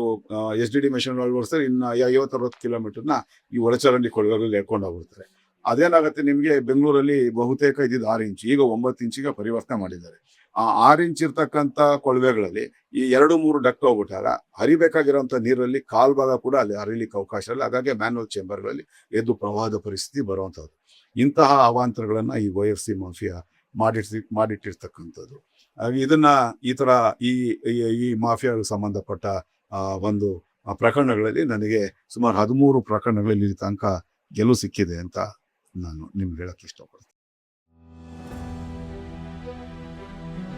SDD ಮೆಷಿನ್ ಅಳವಡಿಸ್ತಾರೆ. ಇನ್ನು 50-60 ಕಿಲೋಮೀಟರ್ನ ಈ ಒಳಚರಂಡಿ ಕೊಳವೆಗಳಲ್ಲಿ ಎಳ್ಕೊಂಡು ಹೋಗ್ಬಿಡ್ತಾರೆ. ಅದೇನಾಗುತ್ತೆ, ನಿಮಗೆ ಬೆಂಗಳೂರಲ್ಲಿ ಬಹುತೇಕ ಇದ್ದಿದ್ದು 6 ಇಂಚ್, ಈಗ 9 ಇಂಚಿಗೆ ಪರಿವರ್ತನೆ ಮಾಡಿದ್ದಾರೆ. ಆ 6 ಇಂಚ್ ಇರ್ತಕ್ಕಂಥ ಕೊಳವೆಗಳಲ್ಲಿ ಈ 2-3 ಡಕ್ಟ್ ಹೋಗ್ಬಿಟ್ಟಾಗ ಹರಿಬೇಕಾಗಿರೋಂಥ ನೀರಲ್ಲಿ ಕಾಲ್ಭಾಗ ಕೂಡ ಅಲ್ಲಿ ಹರಿಲಿಕ್ಕೆ ಅವಕಾಶ ಇಲ್ಲ. ಹಾಗಾಗಿ ಮ್ಯಾನ್ಯುವಲ್ ಚೇಂಬರ್ಗಳಲ್ಲಿ ಎದ್ದು ಪ್ರವಾಹದ ಪರಿಸ್ಥಿತಿ ಬರುವಂಥದ್ದು. ಇಂತಹ ಅವಾಂತರಗಳನ್ನ ಈ OFC ಮಾಫಿಯಾ ಮಾಡಿಟ್ಟಿರ್ತಕ್ಕಂಥದ್ದು. ಹಾಗೆ ಇದನ್ನ ಈ ತರ ಈ ಮಾಫಿಯಾಗೆ ಸಂಬಂಧಪಟ್ಟ ಒಂದು ಪ್ರಕರಣಗಳಲ್ಲಿ ನನಗೆ ಸುಮಾರು 13 ಪ್ರಕರಣಗಳಲ್ಲಿ ಇಲ್ಲಿ ತನಕ ಗೆಲುವು ಸಿಕ್ಕಿದೆ ಅಂತ ನಾನು ನಿಮ್ಗೆ ಹೇಳಕ್ ಇಷ್ಟಪಡ್ತೀನಿ.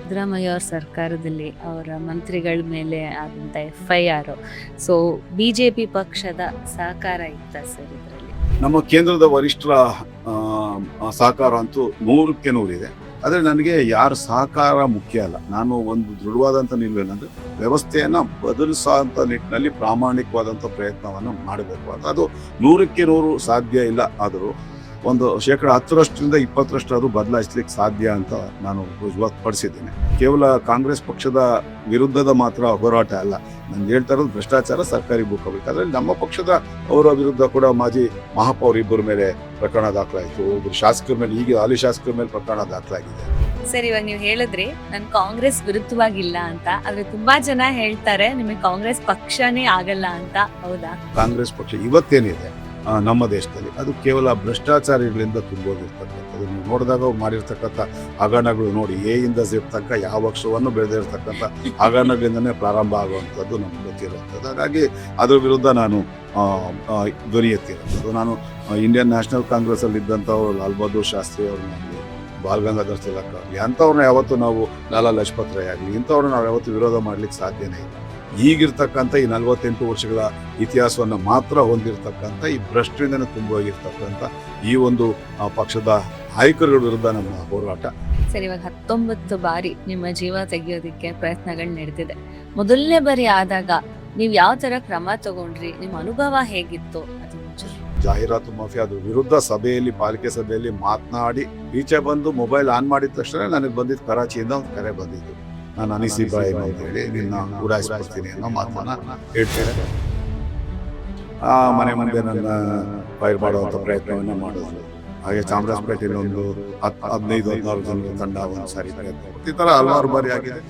ಸಿದ್ದರಾಮಯ್ಯ ಅವ್ರ ಸರ್ಕಾರದಲ್ಲಿ ಅವರ ಮಂತ್ರಿಗಳ ಮೇಲೆ ಆದಂತ FIR, ಸೊ BJP ಪಕ್ಷದ ಸಹಕಾರ ಇತ್ತ ಸರ್ ಇದರಲ್ಲಿ? ನಮ್ಮ ಕೇಂದ್ರದ ವರಿಷ್ಠರ ಸಹಕಾರ ಅಂತೂ 100ಕ್ಕೆ 100 ಇದೆ. ಆದ್ರೆ ನನಗೆ ಯಾರ ಸಹಕಾರ ಮುಖ್ಯ ಅಲ್ಲ. ನಾನು ಒಂದು ದೃಢವಾದಂತ ನಿಲುವೇನಂದ್ರೆ ವ್ಯವಸ್ಥೆಯನ್ನ ಬದಲಿಸುವಂತ ನಿಟ್ಟಿನಲ್ಲಿ ಪ್ರಾಮಾಣಿಕವಾದಂತ ಪ್ರಯತ್ನವನ್ನು ಮಾಡಬೇಕು ಅಂತ. ಅದು 100ಕ್ಕೆ 100 ಸಾಧ್ಯ ಇಲ್ಲ, ಆದರೂ ಒಂದು 10%ರಿಂದ 20% ಅದು ಬದಲಾಯಿಸ್ಲಿಕ್ಕೆ ಸಾಧ್ಯ ಅಂತ ನಾನು ರುಜುವಾತುಪಡಿಸಿದ್ದೇನೆ. ಕೇವಲ ಕಾಂಗ್ರೆಸ್ ಪಕ್ಷದ ವಿರುದ್ಧದ ಮಾತ್ರ ಹೋರಾಟ ಅಲ್ಲ, ನಾನು ಹೇಳ್ತಾ ಇರೋದು ಭ್ರಷ್ಟಾಚಾರ, ಸರ್ಕಾರಿ ಭೂಕಬಳಿಕೆ. ಅದರಲ್ಲಿ ನಮ್ಮ ಪಕ್ಷದ ಅವರ ವಿರುದ್ಧ ಕೂಡ ಮಾಜಿ ಮಹಾಪೌರ್ ಇಬ್ಬರ ಮೇಲೆ ಪ್ರಕರಣ ದಾಖಲಾಯಿತು. ಒಬ್ಬರು ಶಾಸಕರ ಮೇಲೆ, ಈಗ ಹಾಲಿ ಶಾಸಕರ ಮೇಲೆ ಪ್ರಕರಣ ದಾಖಲಾಗಿದೆ. ಸರ್, ಇವಾಗ ನೀವು ಹೇಳಿದ್ರಿ ನಾನು ಕಾಂಗ್ರೆಸ್ ವಿರುದ್ಧವಾಗಿಲ್ಲ ಅಂತ, ಆದ್ರೆ ತುಂಬಾ ಜನ ಹೇಳ್ತಾರೆ ನಿಮಗೆ ಕಾಂಗ್ರೆಸ್ ಪಕ್ಷನೇ ಆಗಲ್ಲ ಅಂತ. ಹೌದಾ? ಕಾಂಗ್ರೆಸ್ ಪಕ್ಷ ಇವತ್ತೇನಿದೆ ನಮ್ಮ ದೇಶದಲ್ಲಿ ಅದು ಕೇವಲ ಭ್ರಷ್ಟಾಚಾರಿಗಳಿಂದ ತುಂಬೋದಿರ್ತಕ್ಕಂಥದ್ದು. ನೀವು ನೋಡಿದಾಗ ಅವ್ರು ಮಾಡಿರ್ತಕ್ಕಂಥ ಹಗರಣಗಳು ನೋಡಿ, ಎಯಿಂದ Z ತನಕ ಯಾವ ಅಕ್ಷರವನ್ನು ಬೆಳೆದಿರ್ತಕ್ಕಂಥ ಹಗರಣಗಳಿಂದನೇ ಪ್ರಾರಂಭ ಆಗುವಂಥದ್ದು ನಮ್ಗೆ ಗೊತ್ತಿರುವಂಥದ್ದು. ಹಾಗಾಗಿ ಅದ್ರ ವಿರುದ್ಧ ನಾನು ಧ್ವನಿ ಎತ್ತಿರುವಂಥದ್ದು. ನಾನು ಇಂಡಿಯನ್ ನ್ಯಾಷನಲ್ ಕಾಂಗ್ರೆಸ್ ಅಲ್ಲಿ ಇದ್ದಂಥವ್ರು ಲಾಲ್ ಬಹದ್ದೂರ್ ಶಾಸ್ತ್ರಿ ಅವ್ರನ್ನಾಗಲಿ, ಬಾಲ್ ಗಂಗಾಧರ್ ತಿಲಕ್ ಆಗಲಿ, ಅಂಥವ್ರನ್ನ ಯಾವತ್ತು ನಾವು ಲಾಲಾ ಲಜಪತ್ ರಾಯ್ ಆಗಲಿ ಇಂಥವ್ರನ್ನ ನಾವು ಯಾವತ್ತು ವಿರೋಧ ಮಾಡ್ಲಿಕ್ಕೆ ಸಾಧ್ಯನೇ ಇಲ್ಲ. ಈಗಿರ್ತಕ್ಕಂಥ ಈ 48 ವರ್ಷಗಳ ಇತಿಹಾಸವನ್ನು ಮಾತ್ರ ಹೊಂದಿರತಕ್ಕಂಥ ಈ ಭ್ರಷ್ಟರಿಂದನೇ ತುಂಬೋಗಿರ್ತಕ್ಕಂಥ ಈ ಒಂದು ಪಕ್ಷದ ನಾಯಕರುಗಳ ವಿರುದ್ಧ ನಮ್ಮ ಹೋರಾಟ. ಸರ್, ಇವಾಗ 19 ಬಾರಿ ನಿಮ್ಮ ಜೀವ ತೆಗೆಯೋದಕ್ಕೆ ಪ್ರಯತ್ನಗಳು ನಡೆದಿದೆ. ಮೊದಲನೇ ಬಾರಿ ಆದಾಗ ನೀವು ಯಾವ ತರ ಕ್ರಮ ತಗೊಂಡ್ರಿ? ನಿಮ್ಮ ಅನುಭವ ಹೇಗಿತ್ತು? ಅದು ಜಾಹೀರಾತು ಮಾಫಿಯಾದ ವಿರುದ್ಧ ಸಭೆಯಲ್ಲಿ, ಪಾಲಿಕೆ ಸಭೆಯಲ್ಲಿ ಮಾತನಾಡಿ ಈಚೆ ಬಂದು ಮೊಬೈಲ್ ಆನ್ ಮಾಡಿದ ತಕ್ಷಣ ನನಗೆ ಬಂದಿದ್ದು ಕರಾಚಿಯಿಂದ ಒಂದು ಕರೆ ಬಂದಿದ್ದು. ನಾನು ಅನೀಸ್ ಇಬ್ರಾಹಿಂ ಅಂತ ಹೇಳಿ ನಿನ್ನ ಉಡಾಯಿಸ್ಬಿಡ್ತೀನಿ ಅನ್ನೋ ಮಾತನ್ನ ಹೇಳ್ತೇನೆ. ಮನೆ ಮುಂದೆ ನನ್ನ ಫೈರ್ ಮಾಡುವಂಥ ಪ್ರಯತ್ನವನ್ನು ಮಾಡಿದ್ರು. ಹಾಗೆ ಚಾಮರಾಜಪೇಟೆಯಲ್ಲಿ ಒಂದು 15-16 ಜನರ ತಂಡ ಒಂದು ಸಾರಿ ಪ್ರಯತ್ನ, ಈ ತರ ಹಲವಾರು ಬಾರಿ ಆಗಿದೆ.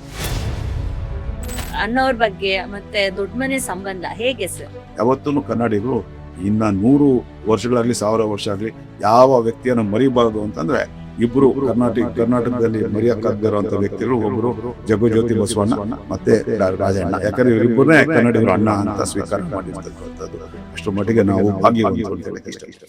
ಅಣ್ಣವ್ರ ಬಗ್ಗೆ ಮತ್ತೆ ದೊಡ್ಡ ಮನೆ ಸಂಬಂಧ ಹೇಗೆ ಸರ್? ಯಾವತ್ತೂ ಕನ್ನಡಿಗರು ಇನ್ನ 100 ವರ್ಷಗಳಾಗ್ಲಿ 1000 ವರ್ಷ ಆಗ್ಲಿ ಯಾವ ವ್ಯಕ್ತಿಯನ್ನು ಮರಿಬಾರದು ಅಂತಂದ್ರೆ ಇಬ್ರು ಕರ್ನಾಟಕದಲ್ಲಿ ಮರೆಯಕ್ಕಾಗದಿರುವಂತ ವ್ಯಕ್ತಿಗಳು, ಒಬ್ರು ಜಗಜ್ಯೋತಿ ಬಸವಣ್ಣ ಮತ್ತೆ ರಾಜಣ್ಣ. ಯಾಕಂದ್ರೆ ಇವರಿಬ್ಬರನ್ನೇ ಕನ್ನಡಿಗರು ಅಣ್ಣ ಅಂತ ಸ್ವೀಕಾರ ಮಾಡಿರ್ತಕ್ಕಂಥದ್ದು. ಅಷ್ಟರ ಮಟ್ಟಿಗೆ ನಾವು ಭಾಗ್ಯವಂತರು ಅಂತ ಹೇಳಕ್ಕೆ ಇಷ್ಟ.